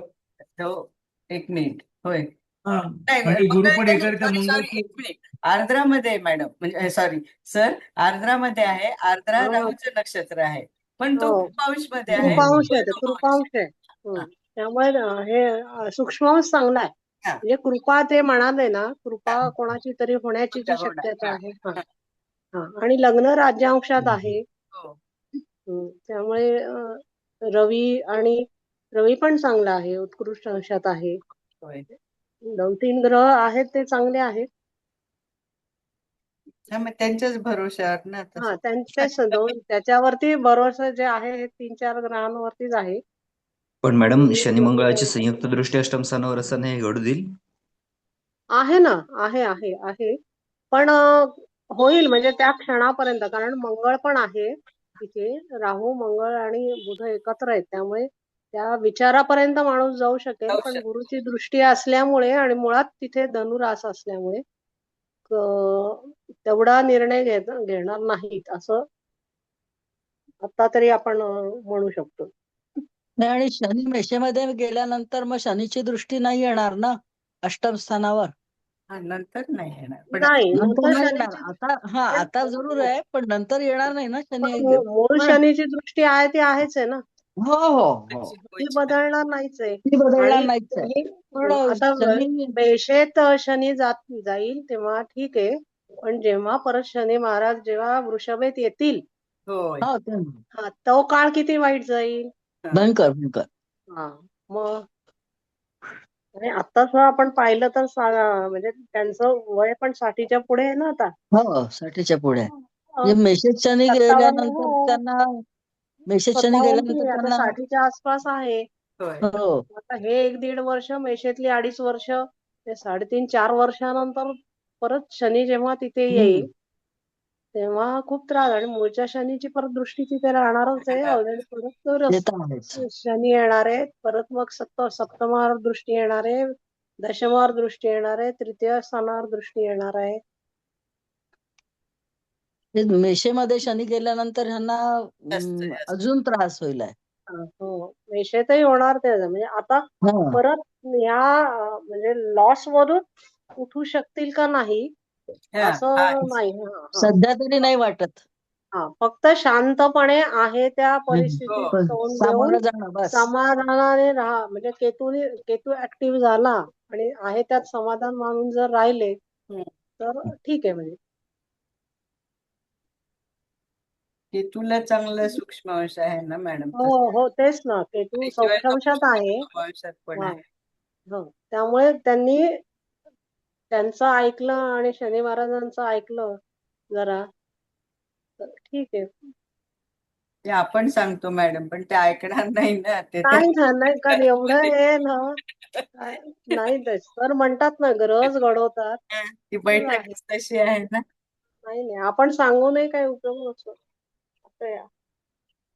हो, एक मिनिट, होय. हा, नाही, म्हणजे गुरु पण मंगळाच्या एका सॉरी सॉरी, मंगळची. एक मिनिट. आर्द्रामध्ये आहे मॅडम, म्हणजे सॉरी सर, आर्द्रामध्ये आहे. आर्द्रा हा, राहूचं नक्षत्र आहे, पण तो हो. कृपांश मध्ये आहे. कृपांश हो. आहे, ते कृपांश. कृपांश आहे. हा, त्यामुळे हे सूक्ष्मांश चांगला आहे. हा, म्हणजे कृपा ते म्हणाले ना, कृपा हा, कोणाची तरी होण्याची जी होणार. शक्यता हा, आहे. हा, हा, हा. आणि लग्न राज्यांशात आहे. हो, त्यामुळे रवी पण चांगला आहे, उत्कृष्ट अंशात आहे. होय. 2-3 ग्रह आहेत ते चांगले आहेत. हा, मग त्यांच्याच भरोश्यावर ना हा, तसं. त्यांचेच त्याच्यावरती भरोसा जे आहे हे 3-4 ग्रहांवरतीच आहे. पण मॅडम, शनी मंगळाची संयुक्त दृष्टी अष्टम स्थानावर असं नाही घडू देईल? आहे ना, आहे आहे आहे. पण होईल म्हणजे त्या क्षणापर्यंत, कारण मंगळ पण आहे तिथे. राहू, मंगळ आणि बुध एकत्र आहेत, त्यामुळे त्या विचारापर्यंत माणूस जाऊ शकेल. पण गुरुची दृष्टी असल्यामुळे आणि मुळात तिथे धनुरास असल्यामुळे तेवढा निर्णय घेणार नाहीत असं आता तरी आपण म्हणू शकतो. नाही, आणि शनी मेषेमध्ये गेल्यानंतर मग शनीची दृष्टी नाही येणार ना अष्टम स्थानावर. हा, नंतर नाही येणार, पण नाही, नंतर नंतर नाही येणार. शनीची आता पण आता जरूर आहे, पण नंतर येणार नाही ना शनी. मूळ पण शनीची दृष्टी आहे ती आहेच आहे ना, हो हो हो, ती बदलणार नाहीच आहे. ती बदलणार आणि नाहीच आहे. ही पण आता शनी मेषेत शनी जाईल तेव्हा ठीक आहे, पण जेव्हा परत शनी महाराज जेव्हा वृषभेत येतील, होय. हा हा, तो काळ किती वाईट जाईल. भयंकर भयंकर. हा, मग आणि आताच आपण पाहिलं तर म्हणजे त्यांचं वय पण 60च्या पुढे आहे ना आता. हो, 60च्या पुढे. म्हणजे मेषेत शनी 57 गेल्यानंतर त्यांना मेषेत शनी 57 गेल्यानंतर आता त्यांना 60च्या आसपास आहे. होय. हो आता हे 1-1.5 वर्ष, मेषेतली 2.5 वर्ष, ते 3.5-4 वर्षानंतर परत शनी जेव्हा तिथे येईल तेव्हा खूप त्रास आणि मूळच्या शनीची परत दृष्टी तिथे राहणारच आहे ऑलरेडी. परत तो ते तर आहेच. शनी येणार आहे, परत मग सप्तमावर दृष्टी येणार आहे, दशमावर दृष्टी येणार आहे, तृतीय स्थानावर दृष्टी येणार आहे. ते मेषेमध्ये शनी गेल्यानंतर ह्यांना जास्त अजून त्रास होईल आहे. हो, मेषेतही होणार ते म्हणजे आता हा. परत ह्या म्हणजे लॉस मधून उठू शकतील का नाही हा, असं हा. नाही. हा, हा. सध्या तरी नाही वाटत. हा, फक्त शांतपणे आहे त्या परिस्थितीत हो. तोंड सामोरं देऊन जाणं बस. समाधानाने राहा. म्हणजे केतू ऍक्टिव्ह झाला आणि आहे त्यात समाधान मानून जर राहिले हम्म. तर ठीक आहे. म्हणजे केतूला चांगलं सूक्ष्म अंश आहे ना मॅडम? हो तेच ना, केतू शिवाय तो सौख्यांशात आहे. अंशात पण हा, आहे. हो. त्यामुळे त्यांनी त्यांचं ऐकलं आणि शनी महाराजांचं ऐकलं जरा तर ठीक आहे. ते आपण सांगतो मॅडम, पण ते ऐकणार नाही ना. ते नाही ना, नाही त्या- कारण एवढं हे ना नाही सर म्हणतात ना, गरज घडवतात. ती तर आहे. बैठकच तशी आहे ना. नाही आपण सांगूनही काही उपयोग नसतो. असं आहे.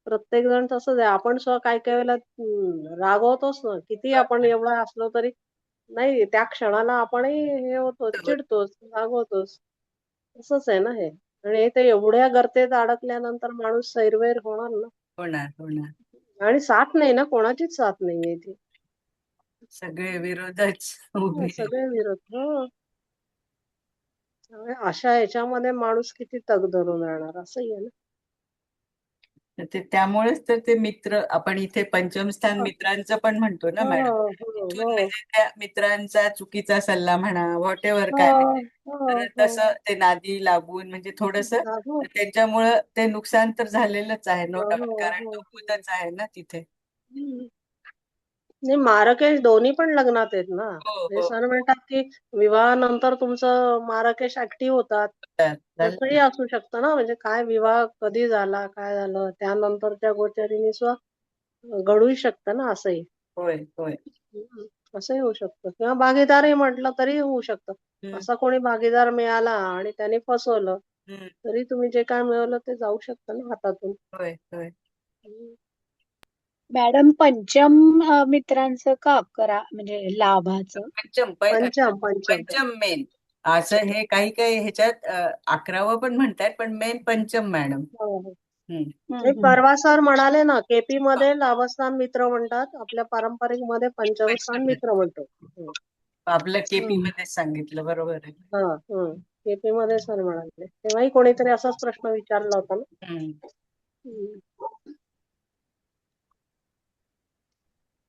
प्रत्येक जण तसंच आहे. आपण सुद्धा काही काही वेळेला रागवतोच ना, किती आपण एवढं असलो तरी नाही, त्या क्षणाला आपणही हे होतो, चिडतोच, रागवतोच. तसंच आहे ना हे. आणि ते एवढ्या गर्तेत अडकल्यानंतर माणूस सैरवैर होणार ना. होणार. आणि साथ नाही ना, कोणाचीच साथ नाहीये इथे. सगळे विरोधच उभे. सगळे विरोध. हो. त्यामुळे अशा ह्याच्यामध्ये माणूस किती तग धरून राहणार असंही आहे ना. त्यामुळेच तर ते मित्र आपण इथे पंचम स्थान मित्रांचं पण म्हणतो ना मॅडम. हो, इथून हो, म्हणजे त्या मित्रांचा चुकीचा सल्ला म्हणा, व्हॉट एव्हर हो, काय हो, तर हो. तसं ते नादी लागून म्हणजे थोडस हो, त्याच्यामुळं ते नुकसान तर झालेलंच आहे, नो डाऊट. हो, कारण हो. तो भूतच आहे ना तिथे. नाही, मारकेश दोन्ही पण लग्नात आहेत ना. हो, म्हणजे हो. सर म्हणतात की विवाहानंतर तुमचं माराकेश ऍक्टिव्ह होतात. तसंही असू शकतं ना, म्हणजे काय विवाह कधी झाला, काय झालं, त्यानंतरच्या गोचरीने सुद्धा घडूही शकतं ना असंही. होय, होय. असंही होऊ शकतं किंवा भागीदारही म्हटलं तरी होऊ शकतं. असा कोणी भागीदार मिळाला आणि त्याने फसवलं तरी तुम्ही जे काय मिळवलं ते जाऊ शकतं ना हातातून. होय, होय. मॅडम पंचम मित्रांचं का 11 म्हणजे लाभाचं? पंचम मेन असं हे काही काही ह्याच्यात 11वं पण म्हणतात, पण मेन पंचम मॅडम. ते परवा सर म्हणाले ना, केपी मध्ये लाभस्थान मित्र म्हणतात, आपल्या पारंपरिक मध्ये पंचम स्थान मित्र म्हणतो. आपलं केपी मध्ये सांगितलं, बरोबर आहे. केपी मध्ये सर म्हणाले. तेव्हाही कोणीतरी असाच प्रश्न विचारला होता ना.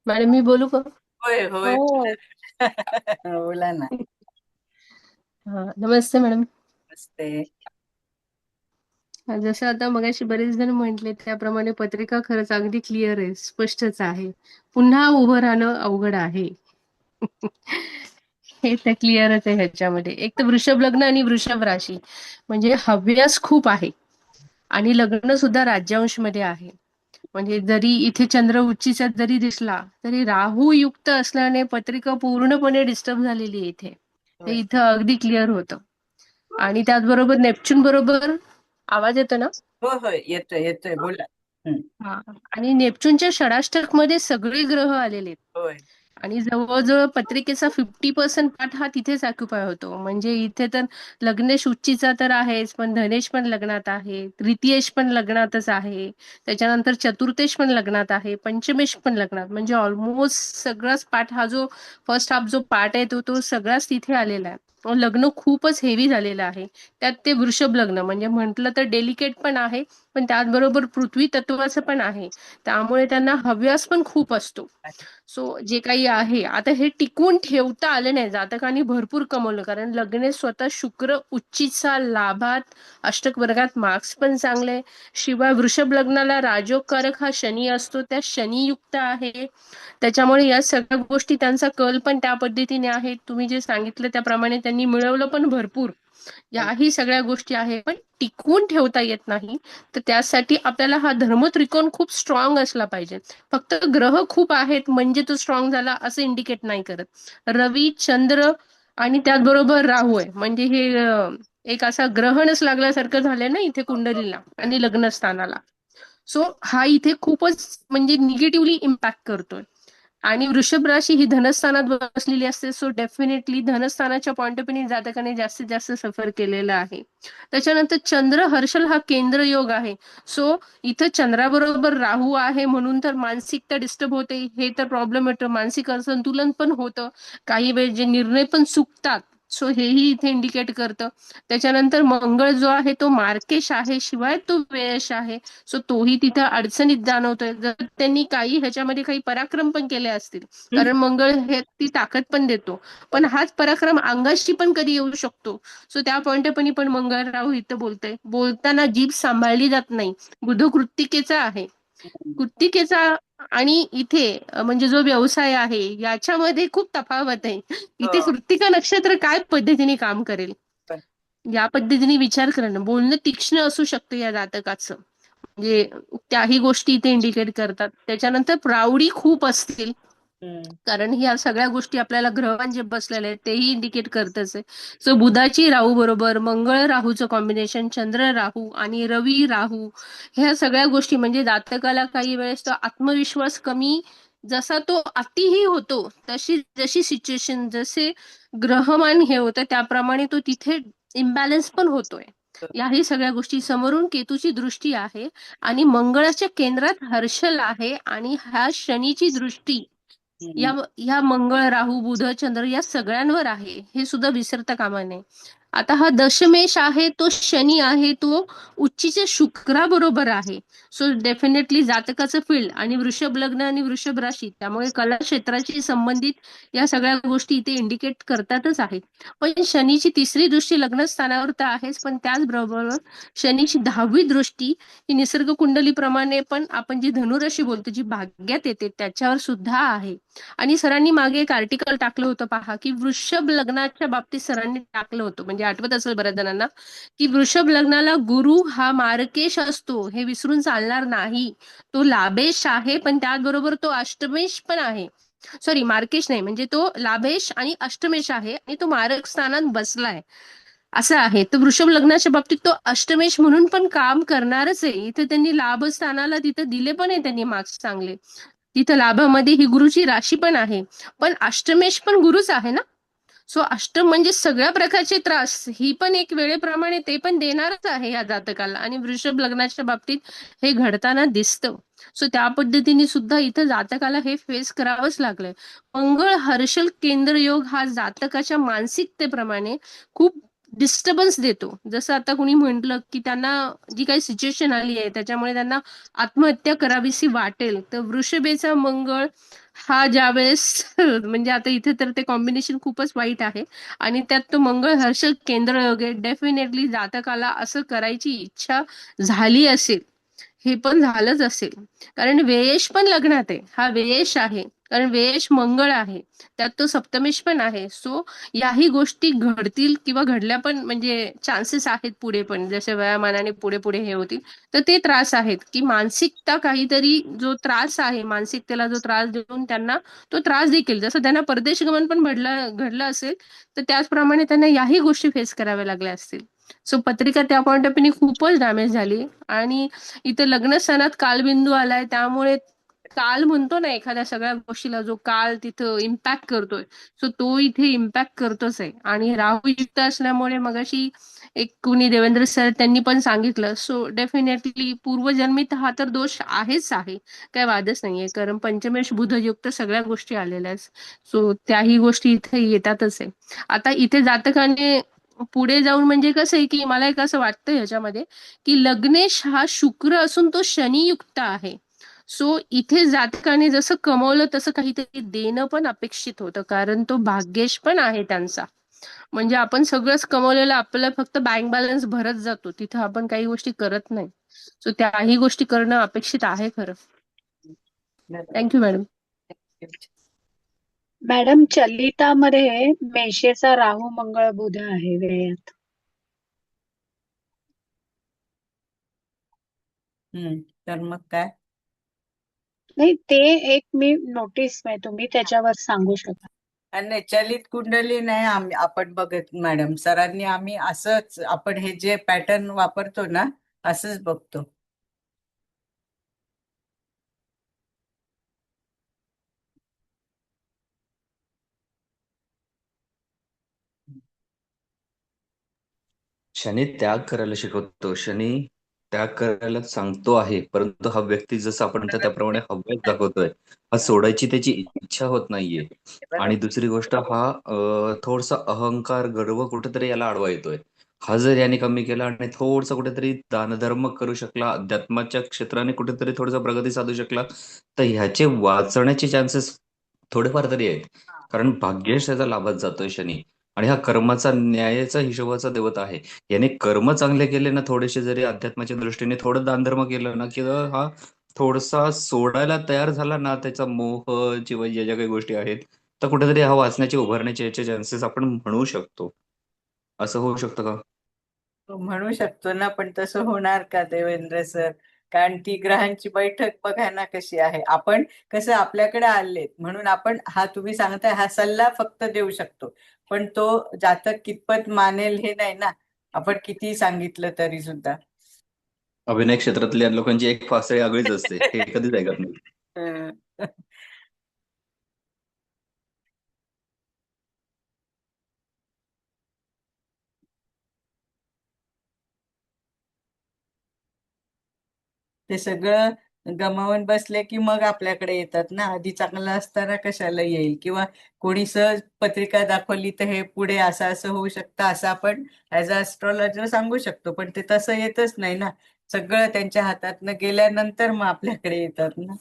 मॅडम मी बोलू का? होय, होय. बोला ना. नमस्ते मॅडम. नमस्ते. जसं आता मगाशी बरेच जण म्हटले त्याप्रमाणे पत्रिका खरंच अगदी क्लिअर आहे, स्पष्टच आहे. पुन्हा उभं राहणं अवघड आहे. हे तर क्लिअरच आहे ह्याच्यामध्ये. एक तर वृषभ लग्न आणि वृषभ राशी म्हणजे हव्यास खूप आहे आणि लग्न सुद्धा राज्यांश मध्ये आहे. म्हणजे जरी इथे चंद्र उच्चीचा जरी दिसला तरी राहू युक्त असल्याने पत्रिका पूर्णपणे डिस्टर्ब झालेली आहे इथे. हे इथं अगदी क्लिअर होतं. आणि त्याचबरोबर नेपच्यून बरोबर आवाज येतो ना? हो हो, येतोय बोला. हा, आणि नेपच्यूनच्या षडाष्टक मध्ये सगळे ग्रह आलेले आहेत. होय. आणि जवळजवळ पत्रिकेचा 50% पार्ट हा तिथेच ऑक्युपाय होतो. म्हणजे इथे तर लग्नेश उच्चीचा तर आहेच, पण धनेश पण लग्नात आहे, तृतीयेश पण लग्नातच आहे, त्याच्यानंतर चतुर्थेश पण लग्नात आहे, पंचमेश पण लग्नात. म्हणजे ऑलमोस्ट सगळाच पार्ट हा जो फर्स्ट हाफ जो पार्ट आहे तो सगळाच तिथे आलेला आहे. लग्न खूपच हेवी झालेलं आहे. त्यात ते वृषभ लग्न म्हणजे म्हटलं तर डेलिकेट पण आहे, पण त्याचबरोबर पृथ्वी तत्वाचं पण आहे. त्यामुळे त्यांना हव्यास पण खूप असतो. सो जे काही आहे आता हे टिकवून ठेवता आलं नाही. जातकांनी भरपूर कमवलं, कारण लग्ने स्वतः शुक्र उच्चीचा लाभात अष्टक वर्गात मार्क्स पण चांगले. शिवाय वृषभ लग्नाला राजयोगकारक हा शनी असतो, त्या शनियुक्त आहे. त्याच्यामुळे या सगळ्या गोष्टी त्यांचा कल पण त्या पद्धतीने आहे. तुम्ही जे सांगितलं त्याप्रमाणे त्यांनी मिळवलं पण भरपूर. याही सगळ्या गोष्टी आहे, पण टिकवून ठेवता येत नाही. तर त्यासाठी आपल्याला हा धर्म त्रिकोण खूप स्ट्रॉंग असला पाहिजे. फक्त ग्रह खूप आहेत म्हणजे तो स्ट्रॉंग झाला असं इंडिकेट नाही करत. रवी, चंद्र आणि त्याचबरोबर राहू आहे, म्हणजे हे एक असा ग्रहणच लागल्यासारखं झालंय ना इथे कुंडलीला आणि लग्नस्थानाला. सो हा इथे खूपच म्हणजे निगेटिव्हली इम्पॅक्ट करतोय. आणि वृषभ राशी ही धनस्थानात बसलेली असते, सो डेफिनेटली धनस्थानाच्या पॉइंट ऑफ व्ह्यू जातकाने जास्तीत जास्त सफर केलेलं आहे. त्याच्यानंतर चंद्र हर्षल हा केंद्र योग आहे. सो इथं चंद्राबरोबर राहू आहे म्हणून तर मानसिकता डिस्टर्ब होते, हे तर प्रॉब्लेम येतो. मानसिक असंतुलन पण होतं, काही वेळ जे निर्णय पण चुकतात. सो हेही इथे इंडिकेट करतं. त्याच्यानंतर मंगळ जो आहे तो मार्केश आहे, शिवाय तो व्ययश आहे. सो तोही तिथं अडचणीत जाणवतोय. जर त्यांनी काही ह्याच्यामध्ये काही पराक्रम पण केले असतील, कारण मंगळ हे ती ताकद पण देतो, पण हाच पराक्रम अंगाशी पण कधी येऊ शकतो. सो त्या पॉइंट ऑफ पण मंगळ राहू इथं बोलतोय. बोलताना जीभ सांभाळली जात नाही. बुध कृत्तिकेचा आहे. कृत्तिकेचा आणि इथे म्हणजे जो व्यवसाय आहे याच्यामध्ये खूप तफावत आहे. इथे कृत्तिका नक्षत्र काय पद्धतीने काम करेल या पद्धतीने विचार करणं, बोलणं तीक्ष्ण असू शकतं या जातकाचं. म्हणजे त्याही गोष्टी इथे इंडिकेट करतात. त्याच्यानंतर प्राऊडी खूप असतील, कारण ह्या सगळ्या गोष्टी आपल्याला ग्रहांचे जे बसलेले आहेत तेही इंडिकेट करतच आहे. सो बुधाची राहू बरोबर मंगळ राहूचं कॉम्बिनेशन, चंद्र राहू आणि रवी राहू, ह्या सगळ्या गोष्टी म्हणजे जातकाला काही वेळेस तो आत्मविश्वास कमी जसा तो अतिही होतो, तशी जशी सिच्युएशन जसे ग्रहमान हे होतं त्याप्रमाणे तो तिथे इम्बॅलन्स पण होतोय. याही सगळ्या गोष्टी समोरून केतूची दृष्टी आहे आणि मंगळाच्या केंद्रात हर्षल आहे आणि ह्या शनीची दृष्टी या मंगळ राहू बुध चंद्र या सगळ्यांवर आहे, हे सुद्धा विसरता कामा नये. आता हा दशमेश आहे तो शनी आहे, तो उच्चीच्या शुक्राबरोबर आहे. सो डेफिनेटली जातकाचं फील्ड आणि वृषभ लग्न आणि वृषभ राशी, त्यामुळे कला क्षेत्राशी संबंधित या सगळ्या गोष्टी इथे इंडिकेट करतातच आहेत. पण शनीची तिसरी दृष्टी लग्नस्थानावर तर आहेच, पण त्याचबरोबर शनीची 10वी दृष्टी ही निसर्ग कुंडलीप्रमाणे पण आपण जी धनुराशी बोलतो, जी भाग्यात येते त्याच्यावर सुद्धा आहे. आणि सरांनी मागे एक आर्टिकल टाकलं होतं पहा, की वृषभ लग्नाच्या बाबतीत सरांनी टाकलं होतं, म्हणजे आठवत असेल बऱ्याच जणांना, की वृषभ लग्नाला गुरु हा मार्केश असतो, हे विसरून चालणार नाही. तो लाभेश आहे, पण त्याचबरोबर तो अष्टमेश पण आहे. सॉरी, मार्केश नाही, म्हणजे तो लाभेश आणि अष्टमेश आहे आणि तो मारक स्थानात बसलाय असं आहे. तर वृषभ लग्नाच्या बाबतीत तो अष्टमेश म्हणून पण काम करणारच आहे. इथे त्यांनी लाभ स्थानाला तिथे दिले पण आहे त्यांनी मार्क्स चांगले. तिथं लाभामध्ये ही गुरुची राशी पण आहे, पण अष्टमेश पण गुरुच आहे ना. सो अष्टम म्हणजे सगळ्या प्रकारचे त्रास, ही पण एक वेळेप्रमाणे ते पण देणारच आहे या जातकाला, आणि वृषभ लग्नाच्या बाबतीत हे घडताना दिसतं. सो त्या पद्धतीने सुद्धा इथं जातकाला हे फेस करावंच लागलंय. मंगळ हर्षल केंद्र योग हा जातकाच्या मानसिकतेप्रमाणे खूप डिस्टर्बन्स देतो. जसं आता कुणी म्हटलं की त्यांना जी काही सिच्युएशन आली आहे त्याच्यामुळे त्यांना आत्महत्या करावीशी वाटेल, तर वृषभेचा मंगळ हा ज्यावेळेस म्हणजे आता इथे तर ते कॉम्बिनेशन खूपच वाईट आहे आणि त्यात तो मंगळ हर्षल केंद्र योग आहे. डेफिनेटली जातकाला असं करायची इच्छा झाली असेल, हे पण झालंच असेल, कारण व्ययेश पण लग्नात आहे. हा व्ययेश आहे, कारण व्ययेश मंगळ आहे, त्यात तो सप्तमेश पण आहे. सो याही गोष्टी घडतील किंवा घडल्या पण म्हणजे चान्सेस आहेत पुढे पण, जसे वयामानाने पुढे पुढे हे होतील. तर ते त्रास आहेत की मानसिकता काहीतरी जो त्रास आहे, मानसिकतेला जो त्रास देऊन त्यांना तो त्रास देखील, जसं त्यांना परदेश गमन पण घडलं असेल, तर त्याचप्रमाणे त्यांना याही गोष्टी फेस कराव्या लागल्या असतील. सो पत्रिका त्या पॉइंट ऑफ व्ह्यू खूपच डॅमेज झाली. आणि इथं लग्न सणात कालबिंदू आलाय, त्यामुळे काल म्हणतो ना एखाद्या सगळ्या गोष्टीला, जो काल तिथं इम्पॅक्ट करतोय, सो तो इथे इम्पॅक्ट करतोच आहे. आणि राहू युक्त असल्यामुळे मगाशी एक कुणी देवेंद्र सर त्यांनी पण सांगितलं, सो डेफिनेटली पूर्वजन्मित हा तर दोष आहेच आहे, काय वादच नाहीये, कारण पंचमेश बुधयुक्त सगळ्या गोष्टी आलेल्या आहेत. सो त्याही गोष्टी इथे येतातच आहे. आता इथे जातकाने पुढे जाऊन म्हणजे कसं आहे की मला एक असं वाटतं ह्याच्यामध्ये, की लग्नेश हा शुक्र असून तो शनियुक्त आहे. सो इथे जातकाने जसं कमवलं तसं काहीतरी देणं पण अपेक्षित होतं, कारण तो भाग्येश पण आहे त्यांचा. म्हणजे आपण सगळंच कमवलेलं आपल्याला फक्त बँक बॅलन्स भरत जातो, तिथं आपण काही गोष्टी करत नाही. सो त्याही गोष्टी करणं अपेक्षित आहे खरं. Thank you madam. मॅडम चलितामध्ये मेषेचा राहू मंगळ बुध आहे वेळेत. तर मग काय? नाही, ते एक मी नोटीस आहे, तुम्ही त्याच्यावर सांगू शकाल. आणि चलित कुंडली नाही आपण बघत मॅडम. सरांनी आम्ही असंच आपण हे जे पॅटर्न वापरतो ना असंच बघतो. शनी त्याग करायला शिकवतो, शनी त्याग करायला सांगतो आहे, परंतु हा व्यक्ती जसं आपण म्हणतो त्याप्रमाणे हव्यास दाखवतोय. हा सोडायची त्याची इच्छा होत नाहीये. आणि दुसरी गोष्ट हा थोडासा अहंकार, गर्व कुठेतरी याला आडवा येतोय. हा जर याने कमी केला आणि थोडसा कुठेतरी दानधर्म करू शकला, अध्यात्माच्या क्षेत्राने कुठेतरी थोडासा प्रगती साधू शकला, तर ह्याचे वाचण्याचे चान्सेस थोडेफार तरी आहेत. कारण भाग्येश त्याचा लाभत जातोय शनी. आणि हा कर्माचा, न्यायाचा, हिशोबाचा देवता आहे. याने कर्म चांगले केले ना, थोडेसे जरी अध्यात्माच्या दृष्टीने थोडं दानधर्म केलं ना, किंवा हा थोडासा सोडायला तयार झाला ना त्याचा मोह किंवा ज्या ज्या काही गोष्टी आहेत, तर कुठेतरी हा वाचण्याचे, उभारण्याचे याचे चान्सेस आपण म्हणू शकतो. असं होऊ शकतं का? म्हणू शकतो ना, पण तसं होणार का देवेंद्र सर? कारण ती ग्रहांची बैठक बघा ना कशी आहे. आपण कसं आपल्याकडे आलेत म्हणून आपण हा तुम्ही सांगताय हा सल्ला फक्त देऊ शकतो, पण तो जातक कितपत मानेल हे नाही ना, आपण किती सांगितलं तरी सुद्धा. अभिनय क्षेत्रातल्या लोकांची एक फासळी आगळीच असते, हे कधीच ऐकत नाही. हं. ते सगळं गमावून बसले की मग आपल्याकडे येतात ना. आधी चांगलं असताना कशाला येईल? किंवा कोणी सहज पत्रिका दाखवली तर हे पुढे असं असं होऊ शकतं असं आपण ऍज अ ॲस्ट्रॉलॉजर सांगू शकतो, पण ते तसं येतच नाही ना. सगळं त्यांच्या हातातनं गेल्यानंतर मग आपल्याकडे येतात ना.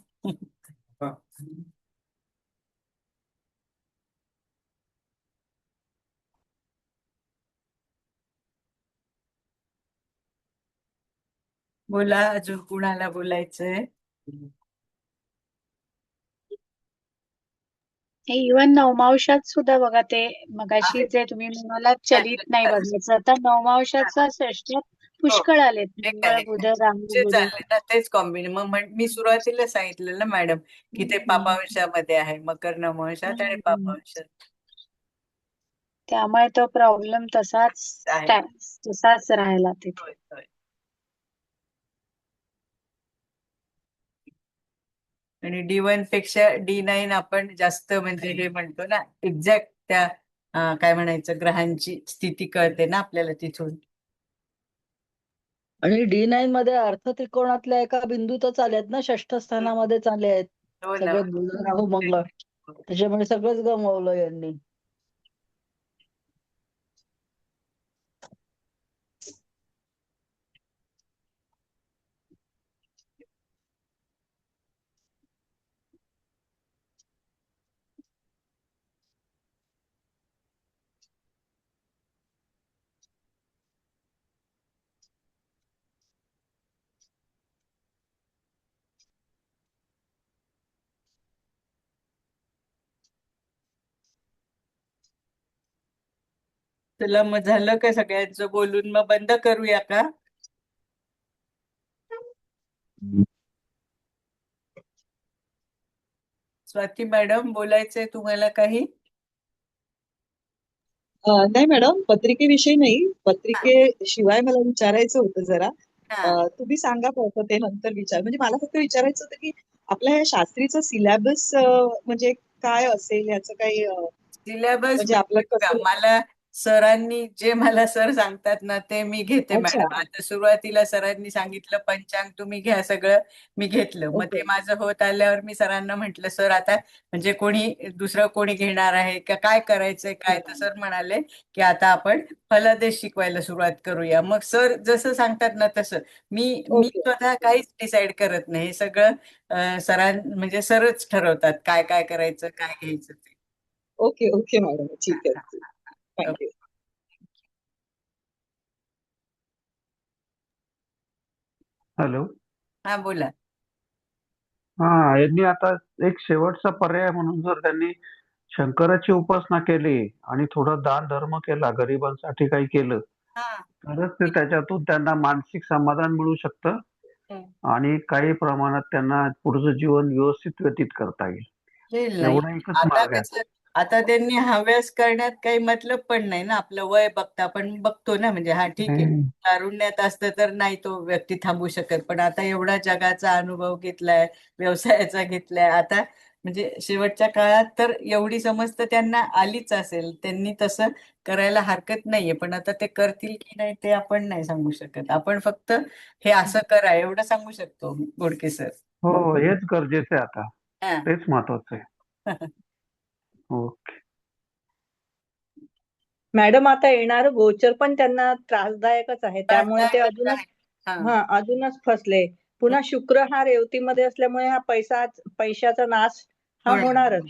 बोला, अजून कुणाला बोलायचंय? इव्हन नवमांशात सुद्धा बघा ते मगाशी आहे. जे तुम्ही म्हणालात चलित नाही चालेल. बघायचं, तर नवमांशाचा षष्ठात हो, पुष्कळ आलेत. ते मंगळ, काय बुध, राहू, जे गुरु. चालले ना तेच कॉम्बिनेशन. मग मी सुरुवातीला सांगितलं ना मॅडम की ते हम्म. पापांशामध्ये आहे, मकर नवमांशात आणि हम्म. पापांशात त्यामुळे तो प्रॉब्लेम आहे. तसाच राहिला तिथे. होय, होय. आणि D1 पेक्षा D9 आपण जास्त म्हणजे हे म्हणतो ना, एक्झॅक्ट त्या काय म्हणायचं ग्रहांची स्थिती कळते ना आपल्याला तिथून. आणि D9 मध्ये अर्थ त्रिकोणातल्या एका बिंदूतच आलेत ना, षष्ठ स्थानामध्येच आले आहेत हो ना. सगळे बुध, राहू, मंगळ. त्याच्यामुळे सगळंच गमावलं यांनी. चला मग झालं का सगळ्यांचं बोलून? मग बंद करूया का? स्वाती मॅडम, बोलायचंय तुम्हाला काही? नाही मॅडम, पत्रिकेविषयी नाही, हा, पत्रिकेशिवाय मला विचारायचं होतं जरा. हा. तुम्ही सांगा फक्त, ते नंतर विचार. म्हणजे मला फक्त विचारायचं होतं की आपल्या ह्या शास्त्रीचं सिलॅबस म्हणजे काय असेल याचं काही सिलेबस म्हणजे आपलं का कसं. मला सरांनी जे मला सर सांगतात ना ते मी घेते अच्छा. मॅडम. आता सुरुवातीला सरांनी सांगितलं पंचांग तुम्ही घ्या, सगळं मी घेतलं. मग ओके. ते माझं होत आल्यावर मी सरांना म्हंटल सर आता म्हणजे कोणी दुसरं कोणी घेणार आहे का, काय करायचंय काय? तर सर म्हणाले की आता आपण फलादेश शिकवायला सुरुवात करूया. मग सर जसं सांगतात ना तसं मी मी ओके. स्वतः काहीच डिसाईड करत नाही. हे सगळं म्हणजे सरच ठरवतात काय काय करायचं काय घ्यायचं ते. ओके. ओके मॅडम, हा, ठीक आहे. हा. थँक्यू. हॅलो. हा बोला. हा, यांनी आता एक शेवटचा पर्याय म्हणून जर त्यांनी शंकराची उपासना केली आणि थोडा दान धर्म केला, गरिबांसाठी काही केलं, हा. तरच ते त्याच्यातून त्यांना मानसिक समाधान मिळू शकतं आणि काही प्रमाणात त्यांना पुढचं जीवन व्यवस्थित व्यतीत करता येईल. येईल नाही. एवढा एकच आता मार्ग आहे. कसं आता त्यांनी हव्यास करण्यात काही मतलब पण नाही ना, आपलं वय बघता आपण बघतो ना, म्हणजे हा ठीक आहे, तारुण्यात असतं तर नाही तो व्यक्ती थांबू शकत, पण आता एवढा जगाचा अनुभव घेतलाय, व्यवसायाचा घेतलाय, आता म्हणजे शेवटच्या काळात तर एवढी समज तर त्यांना आलीच असेल, त्यांनी तसं करायला हरकत नाहीये, पण आता ते करतील की नाही ते आपण नाही सांगू शकत. आपण फक्त हे असं करा एवढं सांगू शकतो बोडके सर. हो, हेच गरजेचं आहे आता. हा. तेच महत्वाचं आहे. ओके. मॅडम, आता येणारं गोचर पण त्यांना त्रासदायकच आहे, त्यामुळे ते त्रासदायकच अजूनच आहे. अजूनच फसले. पुन्हा शुक्र हा रेवतीमध्ये असल्यामुळे हा पैशाचा नाश हा होणारच.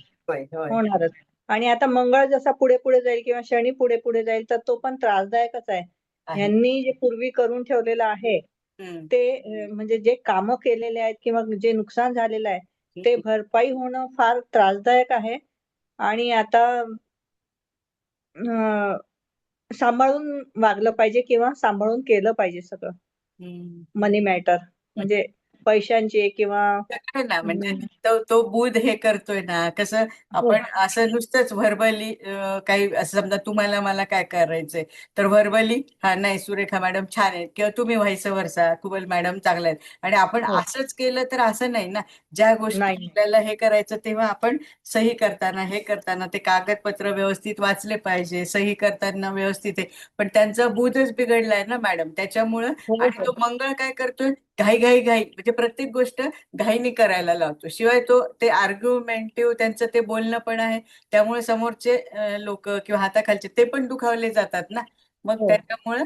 होणारच. आणि आता मंगळ जसा पुढे पुढे जाईल किंवा शनी पुढे पुढे जाईल तर तो पण त्रासदायकच आहे. ह्यांनी जे पूर्वी करून ठेवलेलं आहे ते म्हणजे जे कामं केलेले आहेत किंवा जे नुकसान झालेलं आहे ते भरपाई होणं फार त्रासदायक आहे. आणि आता सांभाळून वागलं पाहिजे किंवा सांभाळून केलं पाहिजे सगळं मनी मॅटर, म्हणजे पैशांचे किंवा ना, म्हणजे तो बुध हे करतोय ना, कसं आपण असं नुसतंच व्हर्बली काही असं समजा तुम्हाला मला काय करायचंय तर व्हर्बली हा नाही सुरेखा मॅडम छान आहेत किंवा तुम्ही व्हायस वर्सा कुबल मॅडम चांगल्या आहेत, आणि आपण असंच केलं तर असं नाही ना. ज्या गोष्टी आपल्याला हे करायचं तेव्हा आपण सही करताना हे करताना ते कागदपत्र व्यवस्थित वाचले पाहिजे, सही करताना व्यवस्थित आहे, पण त्यांचा बुधच बिघडलाय ना मॅडम, त्याच्यामुळं. आणि तो मंगळ काय करतोय, घाई घाई घाई म्हणजे प्रत्येक गोष्ट घाईने करायला लावतो, शिवाय ते आर्ग्युमेंटिव्ह त्यांचं ते बोलणं पण आहे, त्यामुळे समोरचे लोक किंवा हाताखालचे ते पण दुखावले जातात ना. मग त्याच्यामुळे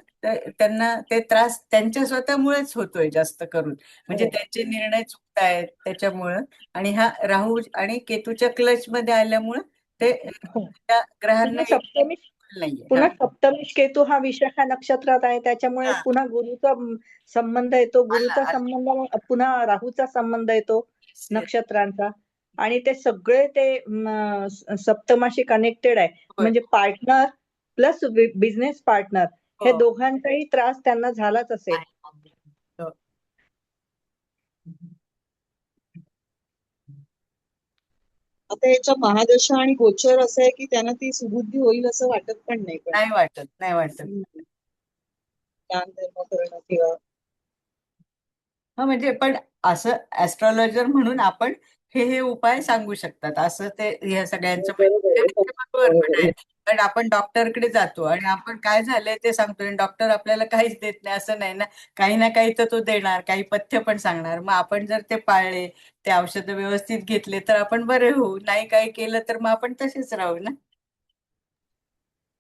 त्यांना ते त्रास त्यांच्या स्वतःमुळेच होतोय जास्त करून, म्हणजे त्यांचे निर्णय चुकतायत त्याच्यामुळं. आणि हा राहू आणि केतूच्या क्लच मध्ये आल्यामुळं ते त्या ग्रहांना नाहीये. पुन्हा सप्तमीश केतू हा विशाखा नक्षत्रात आहे, त्याच्यामुळे पुन्हा गुरुचा संबंध येतो, गुरुचा संबंध पुन्हा राहूचा संबंध येतो नक्षत्रांचा, आणि ते सगळे ते सप्तमाशी कनेक्टेड आहे, म्हणजे पार्टनर प्लस बिझनेस पार्टनर हे दोघांचाही त्रास त्यांना झालाच असेल. आता याच्या महादशा आणि गोचर असं आहे की त्यांना ती सुबुद्धी होईल असं वाटत पण नाही. नाही वाटत. दान धर्म करणं किंवा म्हणजे पण असं ऍस्ट्रॉलॉजर म्हणून आपण हे उपाय सांगू शकतात, असं ते ह्या सगळ्यांचं बरोबर पण आहे. पण आपण डॉक्टरकडे जातो आणि आपण काय झालंय ते सांगतो, आणि डॉक्टर आपल्याला काहीच देत नाही असं नाही ना, काही ना काही तर तो देणार, काही पथ्य पण सांगणार. मग आपण जर ते पाळले, ते औषधं व्यवस्थित घेतले तर आपण बरे होऊ, नाही काही केलं तर मग आपण तसेच राहू ना.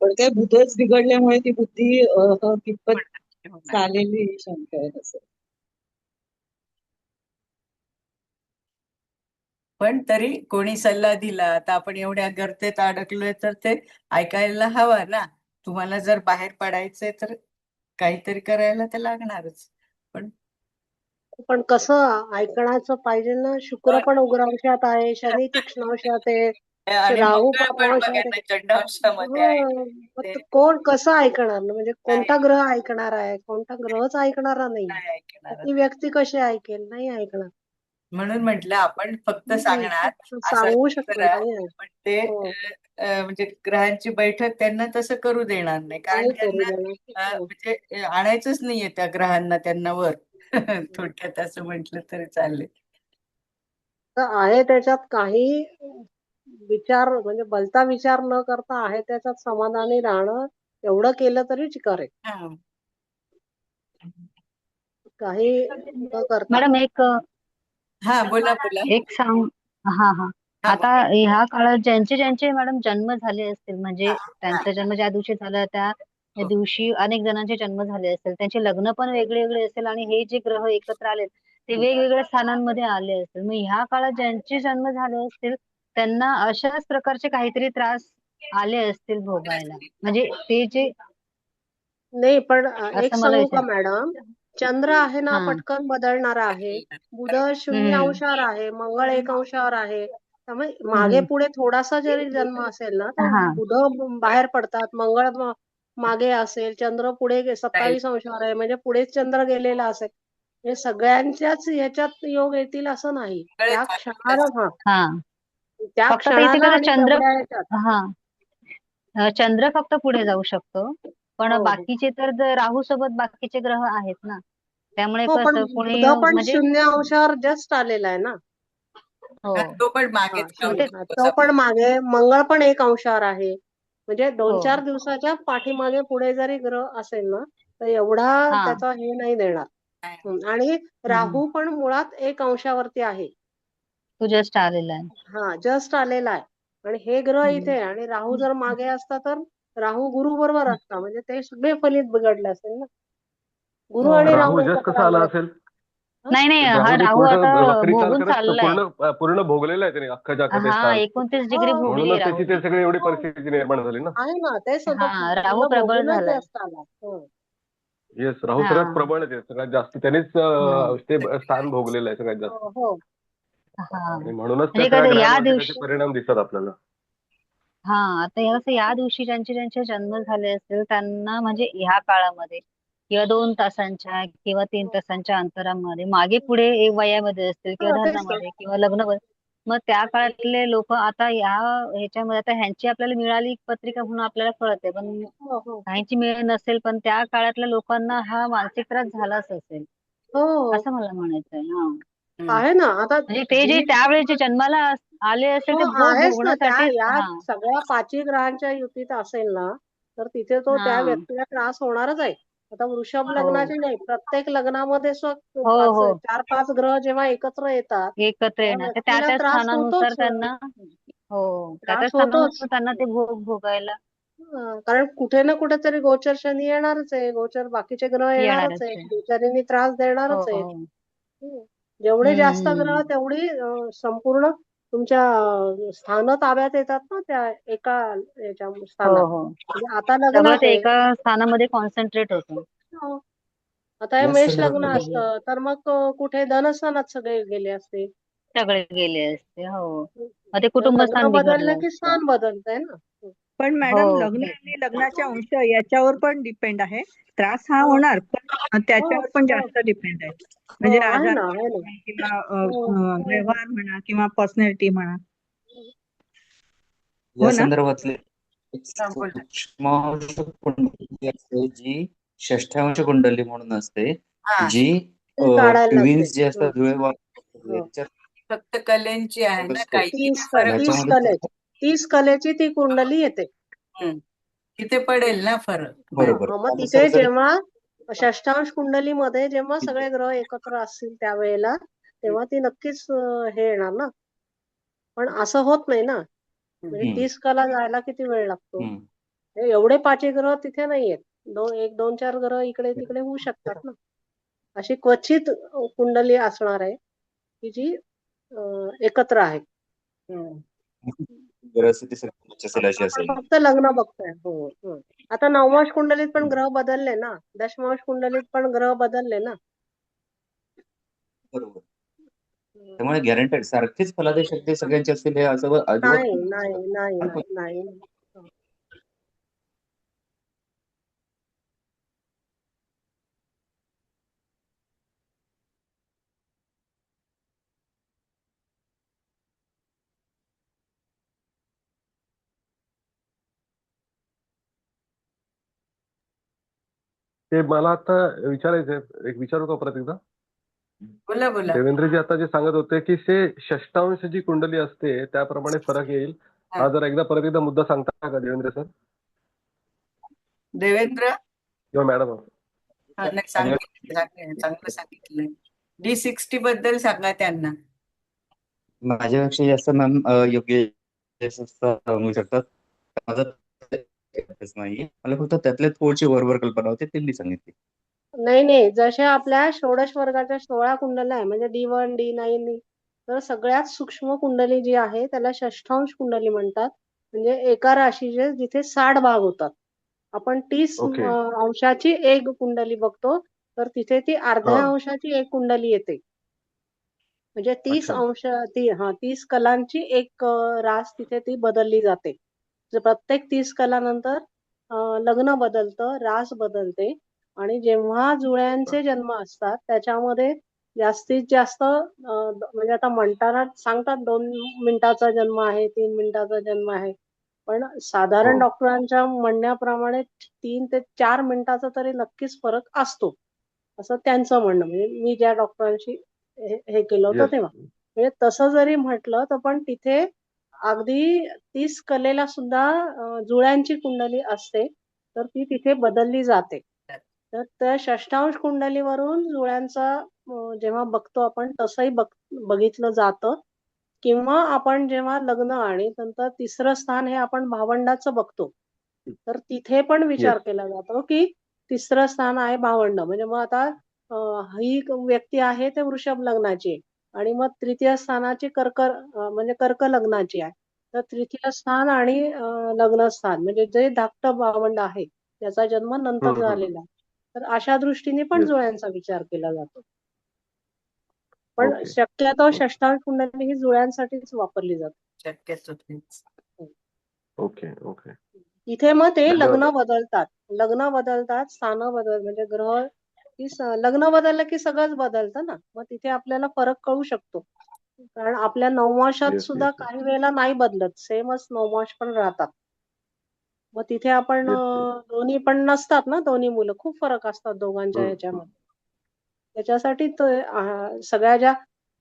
पण काय बुधच बिघडल्यामुळे ती बुद्धी कितपत चालेल ही शंका आहे असं. पण तरी कोणी सल्ला दिला, आता आपण एवढ्या गर्तेत अडकलोय तर ते ऐकायला हवा ना. तुम्हाला जर बाहेर पडायचंय तर काहीतरी करायला ते लागणारच. पण कसं ऐकण्याचं पाहिजे ना. शुक्र पण उग्रांशात आहे, शनी तीक्ष्णांशात आहे, आणि राहू मंगळ पण पापांशात बघा आहे. ना चंडांशामध्ये आहे. मग कोण कसं ऐकणार ना, म्हणजे कोणता ग्रह ऐकणार आहे, कोणता ग्रहच ऐकणारा नाही, ती व्यक्ती कशी ऐकेल, नाही ऐकणार. म्हणून म्हटलं आपण फक्त सांगणार सांगू असं शकतो करा, नाही. पण ते म्हणजे ग्रहांची बैठक त्यांना तसं करू देणार नाही, कारण नाही करू त्यांना देणार. म्हणजे आणायचंच नाहीये त्या ग्रहांना त्यांना वर. थोडक्यात असं म्हटलं तरी चालेल. तर आहे त्याच्यात काही विचार, म्हणजे भलता विचार न करता आहे त्याच्यात समाधानी राहणं, एवढं केलं तरी करेल. काही न करता. मॅडम बोला एक सांग. आता ह्या काळात ज्यांचे मॅडम जन्म झाले असतील, म्हणजे त्यांचा जन्म ज्या दिवशी झाला त्या दिवशी अनेक जणांचे जन्म झाले असतील, त्यांचे लग्न पण वेगळे वेगळे असेल, आणि हे जे ग्रह एकत्र आले ते वेगवेगळ्या स्थानांमध्ये आले असतील. मग ह्या काळात ज्यांचे जन्म झाले असतील त्यांना अशाच प्रकारचे काहीतरी त्रास आले असतील भोगायला, म्हणजे ते जे नाही, पण एक असं मला सांगू का विचार. मॅडम, चंद्र आहे ना पटकन बदलणारा आहे, बुध 0 अंशावर आहे, मंगळ 1 अंशावर आहे, त्यामुळे मागे पुढे थोडासा जरी जन्म असेल ना तर बुध बाहेर पडतात, मंगळ मागे असेल, चंद्र पुढे 27 अंशावर आहे, म्हणजे पुढेच चंद्र गेलेला असेल. हे सगळ्यांच्याच याच्यात योग येतील असं नाही, त्या क्षणाला त्या फक्त तर इथे क्षणाला कसं आणि चंद्र तेवढ्या ह्याच्यात. चंद्र फक्त पुढे जाऊ शकतो, पण हो हो बाकीचे तर राहू सोबत बाकीचे ग्रह आहेत ना, त्यामुळे हो, पण कसं कोणी बुध पण म्हणजे 0 अंशावर जस्ट आलेला आहे ना. हो तो पण हा मागेच काउंट होतो तो पण समजा. मागे, मंगळ पण 1 अंशावर आहे. म्हणजे हो 2-4 दिवसाच्या पाठीमागे पुढे जरी ग्रह असेल ना, तर एवढा हा त्याचा हे नाही देणार. आणि हम्म. राहू पण मुळात 1 अंशावरती आहे. तो जस्ट आलेला आहे. हा जस्ट आलेला आहे. आणि हे ग्रह इथे हम्म. आहे आणि राहू जर मागे असता तर राहू गुरु बरोबर असता, म्हणजे ते सगळे फलित बिघडले असेल ना. गुरु हो आणि हो राहू राहू जस्ट एकत्र कसा आला आले असेल? हा? नाही नाही, हा राहूने राहू पूर्ण आता वक्री चाल भोगून करत चाललाय. पूर्ण भोगलेलं आहे त्याने अख्खाच्या अख्खा ते हा स्थान. 29 डिग्री हो भोगली आहे म्हणूनच त्याची राहूने. ते सगळी एवढी हो परिस्थिती निर्माण झाली ना. आहे ना, तेच होतं हा राहू पूर्ण प्रबळ बघूनच झालाय. जास्त आला. हो येस, राहू हा सगळ्यात प्रबळ आहे, सगळ्यात जास्त त्यानेच हा ते स्थान भोगलेलं आहे सगळ्यात जास्त. हो हो हा आणि म्हणूनच त्या म्हणजे सगळ्या कसं या ग्रहांवरती त्याचे दिवशी परिणाम दिसतात आपल्याला. हा आता कसं या दिवशी ज्यांचे जन्म झाले असतील त्यांना म्हणजे ह्या काळामध्ये किंवा 2 तासांच्या किंवा 3 तासांच्या अंतरामध्ये मागे पुढे एक वयामध्ये असतील किंवा हा, तेच ना. धर्मामध्ये किंवा लग्न, मग त्या काळातले लोक आता ह्याच्यामध्ये आता ह्यांची आपल्याला मिळाली पत्रिका म्हणून आपल्याला कळते, पण हो हो काहींची मिळेल नसेल, पण त्या काळातल्या लोकांना हा मानसिक त्रास झालाच असेल हो हो. असं मला म्हणायचंय. हा आहे ना आता म्हणजे ते जे त्यावेळेस जे जन्माला आले असेल हो ते आहेच ना, त्या भोगण्यासाठी. या हा सगळ्या 5ही ग्रहांच्या युतीत असेल ना, तर तिथे तो हा त्या व्यक्तीला त्रास होणारच आहे. आता वृषभ हो लग्नाचे नाही, प्रत्येक लग्नामध्ये हो हो 4-5 ग्रह जेव्हा एकत्र येतात एकत्र त्या येणार तर त्या व्यक्तीला त्या त्रास स्थानानुसार होतोच. त्यांना. हो त्या त्या त्रास होतोच. स्थानानुसार त्यांना ते भोगायला कारण कुठे ना कुठेतरी गोचर शनी येणारच आहे, गोचर बाकीचे ग्रह येणारच येणारच आहे, आहे. गोचरीने त्रास हो देणारच आहे. हो जेवढे जास्त ग्रह हम्म तेवढी संपूर्ण तुमच्या स्थानं ताब्यात येतात ना, त्या एका याच्या हो स्थानात. हो म्हणजे आता सगळं लग्नात ते आहे. एका स्थानामध्ये कॉन्सन्ट्रेट होतं. हो. आता हे या मेष लग्न संदर्भात असतं तर मग कुठे धनस्थानात सगळे गेले असते. सगळे गेले असते. हो मग ते तर लग्न कुटुंबस्थान बदललं बिघडलं की असतं. स्थान बदलतंय ना. पण हो मॅडम लग्न आणि लग्नाचे अंश याच्यावर पण डिपेंड आहे. त्रास हा हो होणार, पण हो त्याच्यावर पण हो जास्त डिपेंड आहे. हो म्हणजे आहे आजार ना, आहे ना. किंवा हो हो व्यवहार म्हणा किंवा पर्सनॅलिटी म्हणा. या हो ना. संदर्भातले एक हा बोला. सूक्ष्मांश कुंडली असते जी षष्ठांश कुंडली म्हणून असते, हा जी ती काढायला लागते. ट्विन्स जे असतात जुळे हो यांच्यात फक्त कलेंची आहे ना, असते. काही तीस फरक तीस ह्याच्यामध्ये कलेची 30 कलेची ती कुंडली येते. हम्म. तिथे पडेल ना फरक. बरोबर मग त्यानुसार तिथे जर जेव्हा षष्ठांश कुंडलीमध्ये जेव्हा सगळे ग्रह एकत्र असतील त्यावेळेला तेव्हा ती नक्कीच हे येणार ना. पण असं होत नाही ना. म्हणजे हम्म, 30 कला जायला किती वेळ लागतो. हम्म. एवढे 5ही ग्रह तिथे नाहीयेत. 2-4 ग्रह इकडे तिकडे होऊ शकतात ना. अशी क्वचित कुंडली असणार आहे की जी एकत्र आहे. हम्म. परिस्थिती सगळ्यांची असेल अशी आपण असेल. फक्त लग्न बघतोय. हो हो. आता नवमांश कुंडलीत पण ग्रह बदलले ना, दशमांश कुंडलीत पण ग्रह बदलले ना. बरोबर. त्यामुळे गॅरंटेड सारखीच फलादेय शक्ती सगळ्यांची असतील हे असं अजिबात नाही नाही नाही शकत. नाही पण नाही नाही. ते मला आता विचारायचंय, एक विचारू का परत एकदा? बोला बोला. देवेंद्रजी आता जे सांगत होते की ते षष्ठांश जी कुंडली असते त्याप्रमाणे फरक येईल. हा. हा जर परत एकदा मुद्दा सांगता का देवेंद्र सर देवेंद्र किंवा मॅडम? हा नाही सांगितलं, चांगलं सांगितलंय. D60 बद्दल सांगा त्यांना. माझ्यापेक्षा जास्त मॅम योग्य सांगू शकतात. माझं नाही, मला फक्त त्यातल्या थोडीशी वरवर कल्पना होती ते मी सांगितली. नाही नाही, जशा आपल्या षोडश वर्गाच्या 16 कुंडल्या आहे म्हणजे D1 D9, तर सगळ्यात सूक्ष्म कुंडली जी आहे त्याला षष्ठांश कुंडली म्हणतात. म्हणजे एका राशीचे जिथे 60 भाग होतात. आपण 30 ओके. अंशाची एक कुंडली बघतो, तर तिथे ती अर्ध्या हा. अंशाची एक कुंडली येते. म्हणजे 30 अच्छा. अंश 30 कलांची एक रास तिथे ती बदलली जाते. प्रत्येक 30 कलानंतर लग्न बदलतं, रास बदलते आणि जेव्हा जुळ्यांचे जन्म असतात त्याच्यामध्ये जास्तीत जास्त म्हणजे आता म्हणताना सांगतात 2 मिनिटाचा जन्म आहे, 3 मिनिटाचा जन्म आहे. पण साधारण हो डॉक्टरांच्या म्हणण्याप्रमाणे 3 ते 4 मिनिटाचा तरी नक्कीच फरक असतो. असं त्यांचं म्हणणं. म्हणजे मी ज्या डॉक्टरांशी हे केलं होतं येस तेव्हा. म्हणजे तसं जरी म्हटलं तर पण तिथे अगदी 30 कलेला सुद्धा जुळ्यांची कुंडली असते. तर ती तिथे बदलली जाते. तर त्या षष्ठांश कुंडलीवरून जुळ्यांचा जेव्हा बघतो आपण तसंही बघितलं जातं. किंवा आपण जेव्हा लग्न आणि नंतर तिसरं स्थान हे आपण भावंडाचं बघतो. तर तिथे पण विचार येस केला जातो, की तिसरं स्थान आहे भावंड. म्हणजे मग आता ही व्यक्ती आहे ते वृषभ लग्नाची आहे आणि मग तृतीय स्थानाची म्हणजे कर्क लग्नाची आहे. तर तृतीय स्थान आणि लग्न स्थान म्हणजे जे धाकटं भावंड आहे त्याचा जन्म नंतर झालेला आहे. तर अशा दृष्टीने पण येस जुळ्यांचा विचार केला जातो. पण ओके शक्यतो षष्ठांश कुंडली ही जुळ्यांसाठीच वापरली जाते. शक्यतो तेच. ओके ओके इथे मग ते धन्यवाद लग्न बदलतात, स्थानं म्हणजे ग्रह लग्न बदललं की सगळंच बदलतं ना. मग तिथे आपल्याला फरक कळू शकतो. कारण आपल्या नवमाशात येस सुद्धा येस काही वेळेला नाही बदलत. सेमच नवमाश पण राहतात. मग तिथे आपण येस येस दोन्ही पण नसतात ना दोन्ही मुलं. खूप फरक असतात दोघांच्या ह्याच्यामध्ये. त्याच्यासाठी सगळ्या ज्या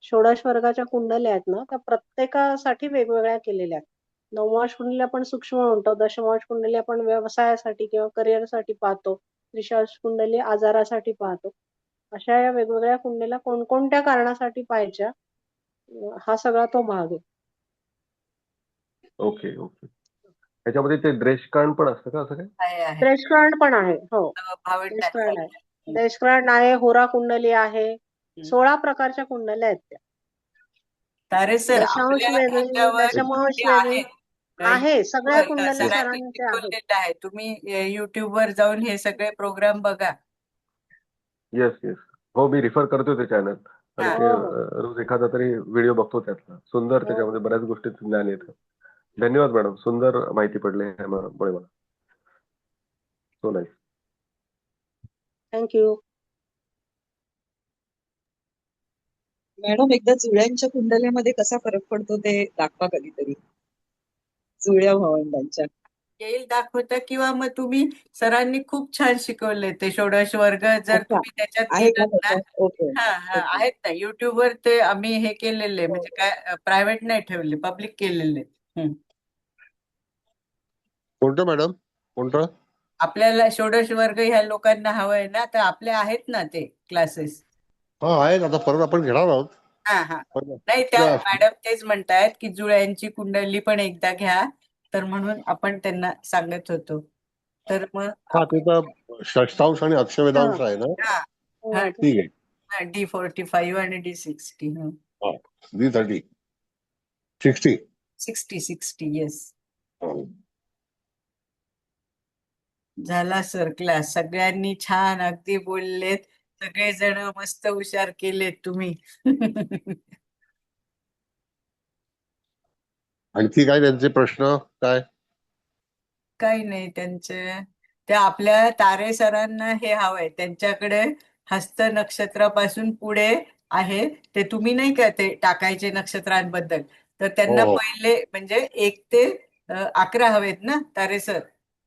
षोडश वर्गाच्या कुंडल्या आहेत ना, त्या प्रत्येकासाठी वेगवेगळ्या केलेल्या आहेत. नवमाश कुंडली आपण सूक्ष्म म्हणतो, दशमांश कुंडली आपण व्यवसायासाठी किंवा करिअरसाठी पाहतो, त्रिशांश कुंडली आजारासाठी पाहतो. अशा या वेगवेगळ्या कुंडल्या कोणकोणत्या कारणासाठी पाहायच्या हा सगळा तो भाग आहे. ओके ओके त्याच्यामध्ये ते द्रेशकांड पण असतं का असं काय? आहे देशकांड पण आहे. हो, देशकांड आहे. भावंडांसाठी. देशकांड आहे, होरा कुंडली आहे. 16 प्रकारच्या कुंडल्या आहेत त्या. तारे सर दशांश आपल्या वेगळी, ह्याच्यावर दशमांश ते वेगळी. आहेत आहे, सगळ्या YouTubeवर कुंडल्या सरांनी सरांचे आहेत. शिकवलेलं आहे. तुम्ही YouTubeवर जाऊन हे सगळे प्रोग्राम बघा. येस येस हो मी रिफर करतो ते चॅनल आणि हा. ते हो, हो. रोज एखादा तरी व्हिडिओ बघतो त्यातला सुंदर हो. त्याच्यामध्ये बऱ्याच गोष्टींचं ज्ञान येतं. धन्यवाद मॅडम सुंदर माहिती पडली यामुळे मला सो नाईस. थँक्यू. मॅडम एकदा जुळ्यांच्या कुंडलीमध्ये कसा फरक पडतो ते दाखवा कधीतरी जुळ्या भावंडांच्या. येईल दाखवता किंवा मग तुम्ही सरांनी खूप छान शिकवले ते षोडश वर्ग जर अच्छा तुम्ही त्याच्यात आहे का गेलात ना. त्याच्यात? ओके हा हा ओके आहेत ना YouTubeवर ते आम्ही हे केलेले म्हणजे काय प्रायव्हेट नाही ठेवले पब्लिक केलेले. कोणतं मॅडम कोणतं? आपल्याला षोडश वर्ग ह्या लोकांना हवंय ना तर आपले आहेत ना ते क्लासेस. हा आहे आता परत आपण घेणार आहोत. हा हा पण नाही त्या आपल्या- मॅडम तेच म्हणतायत की जुळ्यांची कुंडली पण एकदा घ्या तर म्हणून आपण त्यांना सांगत होतो. तर मग हा ते तर षष्ठांश आणि अक्षवेधांश आहे ना. हा हा ठीक आहे. D45 आणि D60 हा D30 60 60 येस. झाला सर क्लास सगळ्यांनी छान अगदी बोललेत. सगळेजण मस्त हुशार केलेत तुम्ही. आणखी काय त्यांचे प्रश्न काय? काही नाही त्यांचे ते आपल्या तारे सरांना हे हवंय त्यांच्याकडे हस्त नक्षत्रापासून पुढे आहे ते तुम्ही नाही का ते टाकायचे नक्षत्रांबद्दल तर त्यांना हो. पहिले म्हणजे 1 ते 11 हवेत ना तारे सर.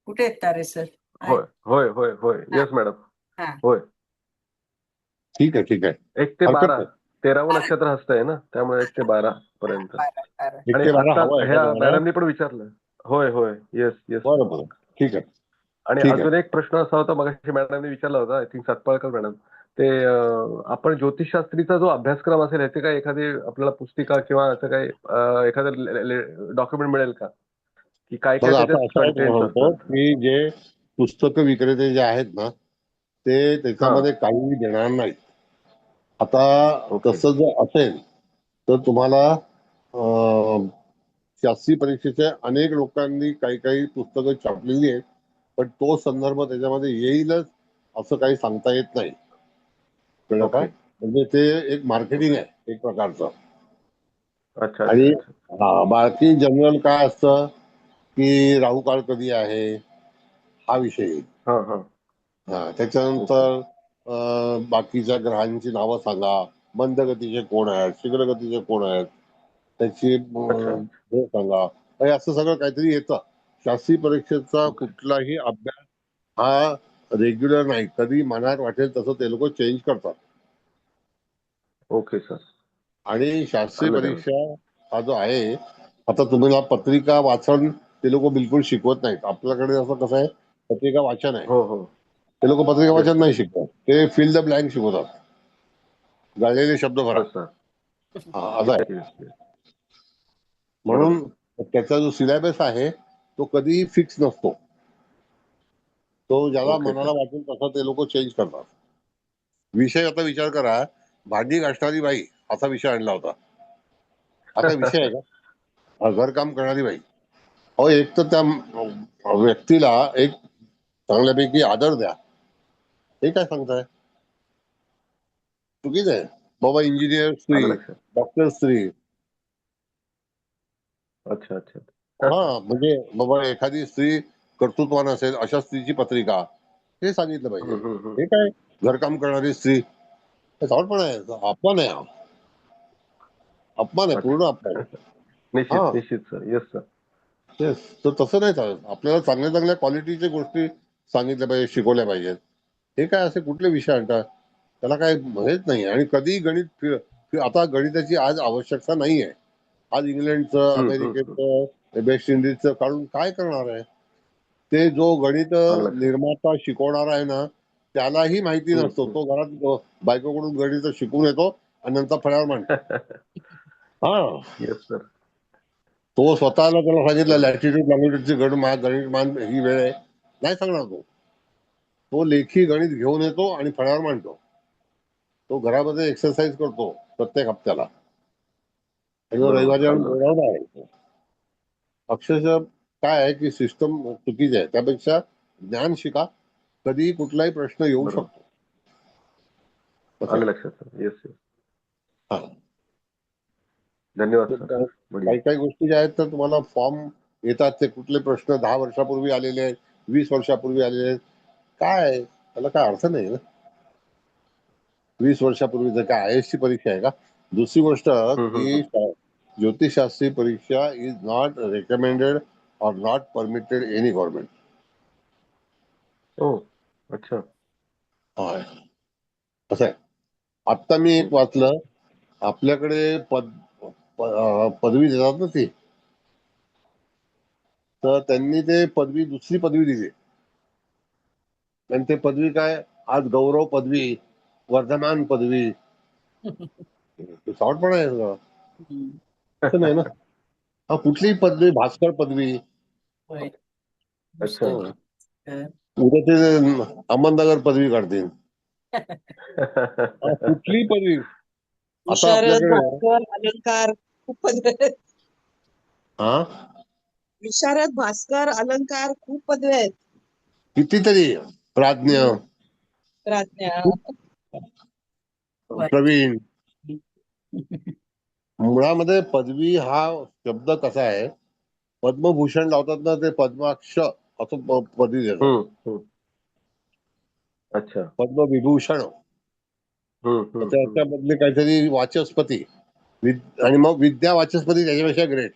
कुठे आहेत तारे सर? होय होय होय होय येस मॅडम हा होय ठीक आहे 1 ते हरकत 12 नाही. 13वं नक्षत्र हस्त आहे ना त्यामुळे 1 ते 12 पर्यंत. 12. 1 आणि ते 12 आता हवं आहे का ह्या तुम्हाला? मॅडमनी पण विचारलं. होय होय येस येस बरं बरं ठीक आहे. आणि ठीक आहे. अजून एक प्रश्न असा होता मगाशी मॅडमने विचारला होता आय थिंक सतपाळकर मॅडम ते आपण ज्योतिषशास्त्रीचा जो अभ्यासक्रम असेल याचे काय एखादी आपल्याला पुस्तिका किंवा असं काही एखादं डॉक्युमेंट मिळेल का की काय काय बघा आता त्याच्यात असं आहे कंटेंट तुम्हाला सांगतो असतात? की जे पुस्तक विक्रेते जे आहेत ना ते त्याच्यामध्ये काही देणार नाहीत. आता ओके तसं जर असेल तर तुम्हाला शास्त्री परीक्षेच्या अनेक लोकांनी काही काही पुस्तकं छापलेली आहेत पण तो संदर्भ त्याच्यामध्ये येईलच असं काही सांगता येत नाही. कळलं का? ओके म्हणजे ते एक मार्केटिंग आहे एक प्रकारचं. अच्छा आणि अच्छा अच्छा बाकी जनरल काय असतं की राहू काळ कधी आहे हा विषय येईल. हा हा त्याच्यानंतर बाकीच्या ग्रहांची नावं सांगा मंद गतीचे कोण आहेत, शीघ्र गतीचे कोण आहेत, त्याची अच्छा. हे सांगा. हे असं सगळं काहीतरी येतं. शास्त्रीय परीक्षेचा ओके. कुठलाही अभ्यास हा रेग्युलर नाही. कधी मनात वाटेल तसं ते लोक चेंज करतात. Okay sir. आणि शास्त्रीय आलं ध्यानात. परीक्षा हा जो आहे, आता तुम्हाला पत्रिका वाचन ते लोक बिलकुल शिकवत नाहीत. आपल्याकडे असं कसं आहे, पत्रिका वाचन आहे. हो हो. ते लोक पत्रिका येस वाचन सर. नाही शिकवत. ते फिल द ब्लँक शिकवतात. गाळलेले शब्द भरा. असं. असं आहे. Yes yes yes. म्हणून बरोबर. त्याचा जो सिलेबस आहे तो कधीही फिक्स नसतो. तो ज्याला ओके मनाला सर. वाटेल तसा ते लोक चेंज करतात. विषय आता विचार करा, भांडी घासणारी बाई असा विषय आणला होता. हा काय विषय आहे का? घरकाम करणारी बाई. अहो, एक तर त्या व्यक्तीला एक चांगल्यापैकी आदर द्या. हे काय सांगताय? चुकीच आहे. बाबा इंजिनियर स्त्री, आलं लक्षात. डॉक्टर स्त्री. अच्छा अच्छा. हा म्हणजे बाबा एखादी स्त्री कर्तृत्वान असेल अशा स्त्रीची पत्रिका, हे सांगितलं पाहिजे. हे काय घरकाम करणारी स्त्री, हे चावटपण आहे, अपमान आहे हा. अपमान आहे, पूर्ण अपमान आहे. निश्चित हा निश्चित सर. Yes sir. येस. तर तसं नाही चालत. आपल्याला चांगल्या चांगल्या क्वालिटीच्या गोष्टी सांगितल्या पाहिजे, शिकवल्या पाहिजेत. हे काय असे कुठले विषय आणतात? त्याला काय हेच नाही. आणि कधी गणित आता गणिताची आज आवश्यकता नाहीये. आज इंग्लंडचं, अमेरिकेचं, वेस्ट इंडिजचं काढून काय करणार आहे? ते जो गणित आलं लक्षात. निर्माता शिकवणार आहे ना, त्यालाही माहिती नसतो. तो घरात बायकोकडून गणित शिकून येतो आणि नंतर फळ्यावर मांडतो. हा, येस सर. तो स्वतःला त्याला सांगितलं बरोबर. लॅटिट्यूड लॉंगिट्यूडची गणित मान ही वेळ आहे, नाही सांगणार तो. तो लेखी गणित घेऊन येतो आणि फळ्यावर मांडतो. तो घरामध्ये एक्सरसाइज करतो प्रत्येक हप्त्याला. आणि रविवारी बरोबर. आम्ही आलं लक्षात. बोलावणार आहे. अक्षरशः काय आहे की सिस्टम चुकीची आहे. त्यापेक्षा ज्ञान शिका. कधीही कुठलाही प्रश्न येऊ बरोबर. शकतो. असं आलं आहे. लक्षात सर. Yes yes. हा. धन्यवाद तर सर. बढिया. काही काही गोष्टी ज्या आहेत तर तुम्हाला फॉर्म येतात, ते कुठले प्रश्न 10 वर्षापूर्वी आलेले आहेत, 20 वर्षापूर्वी आलेले आहेत. काय त्याला काय अर्थ नाही ना. 20 वर्षापूर्वीचं काय IAS ची परीक्षा आहे का? दुसरी गोष्ट की ज्योतिषशास्त्री परीक्षा इज नॉट रेकमेंडेड और नॉट परमिटेड एनी गव्हर्नमेंट. हो. अच्छा. असं आहे. आता मी एक वाचलं, आपल्याकडे पदवी देतात ना ती, तर त्यांनी ते दुसरी पदवी दिली. आणि ते पदवी काय, आज गौरव पदवी, वर्धमान पदवी. शॉर्ट पण आहे सगळं. असं नाही ना. हा कुठलीही पदवी, भास्कर पदवी. अच्छा. उद्या ते अहमदनगर पदवी काढतील. कुठलीही पदवी. आता विशारद, आपल्याकडे भास्कर, अलंकार खूप पदव्या आहेत. हा विशारद, भास्कर, अलंकार खूप पदव्या आहेत. कितीतरी प्राज्ञ, प्राज्ञा. प्रवीण. मुळामध्ये पदवी हा शब्द कसा आहे, पद्मभूषण लावतात ना, ते पद्माक्ष असं पदवी देतात. अच्छा. पद्मविभूषण. त्याच्यामधले काहीतरी वाचस्पती आणि मग विद्या वाचस्पती त्याच्यापेक्षा ग्रेट.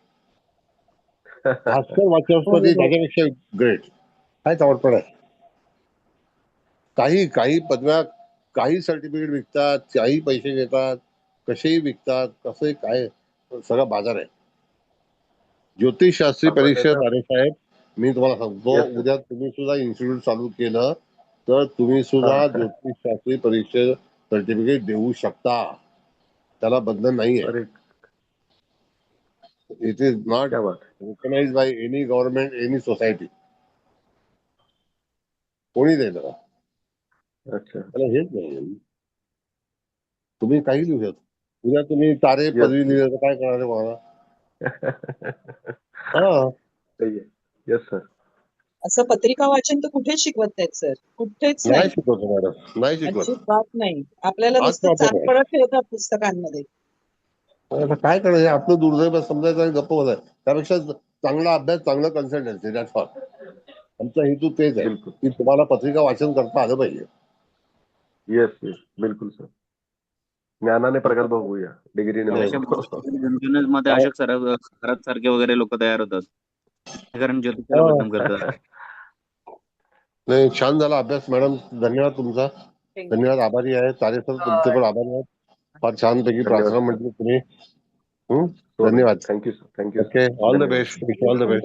भास्कर वाचस्पती त्याच्यापेक्षा ग्रेट. काय आवडपण आहे. काही काही पदव्या, काही सर्टिफिकेट विकतात, काही पैसे घेतात, कसेही विकतात, कसंही काय, सगळा बाजार आहे. ज्योतिषशास्त्री परीक्षेत अरे साहेब, मी तुम्हाला सांगतो, उद्या तुम्ही सुद्धा इन्स्टिट्यूट चालू केलं तर तुम्ही सुद्धा ज्योतिषशास्त्री परीक्षेत सर्टिफिकेट देऊ शकता. त्याला बंधन नाहीये. It is not recognise by any government, any society. कोणी देईल त्याला. अच्छा. त्याला हेच नाही. तुम्ही काही लिहू शकता. उद्या तुम्ही तारे पदवी लिहिली तर काय करणार आहे मला? हा. Yes sir. असं पत्रिका वाचन तर कुठेच शिकवत नाहीत सर, कुठेच नाही नाही. शिकवत मॅडम, नाही शिकवत. अजिबात नाही. आपल्याला हाच नुसतं प्रॉब्लेम आहे. चांगलं ठेवतात पुस्तकांमध्ये. आता काय करायचं, आपलं दुर्दैव समजायचं आणि गप्प बसायचं. त्यापेक्षा चांगला अभ्यास, चांगलं कन्सल्टन्सी, दॅट्स ऑल. आमचा हेतू तेच आहे की तुम्हाला पत्रिका वाचन करता आलं पाहिजे. Yes yes. बिलकुल सर. ज्ञानाने प्रगल्भ होऊया, डिग्रीने नाही. नको. मध्ये काय? अशोक सराफ सारखे वगैरे लोक तयार होतात कारण ज्योतिषाला हो. बदनाम करतात. नाही, छान झाला अभ्यास मॅडम. धन्यवाद तुमचा. धन्यवाद. आभारी आहे. तारे सर तुमचे पण आभारी आहेत. फार छानपैकी धन्यवाद प्रार्थना सर. म्हटली तुम्ही. धन्यवाद. Thank you sir. Thank you. Okay. All the धन्यवाद. बेस्ट. All the best.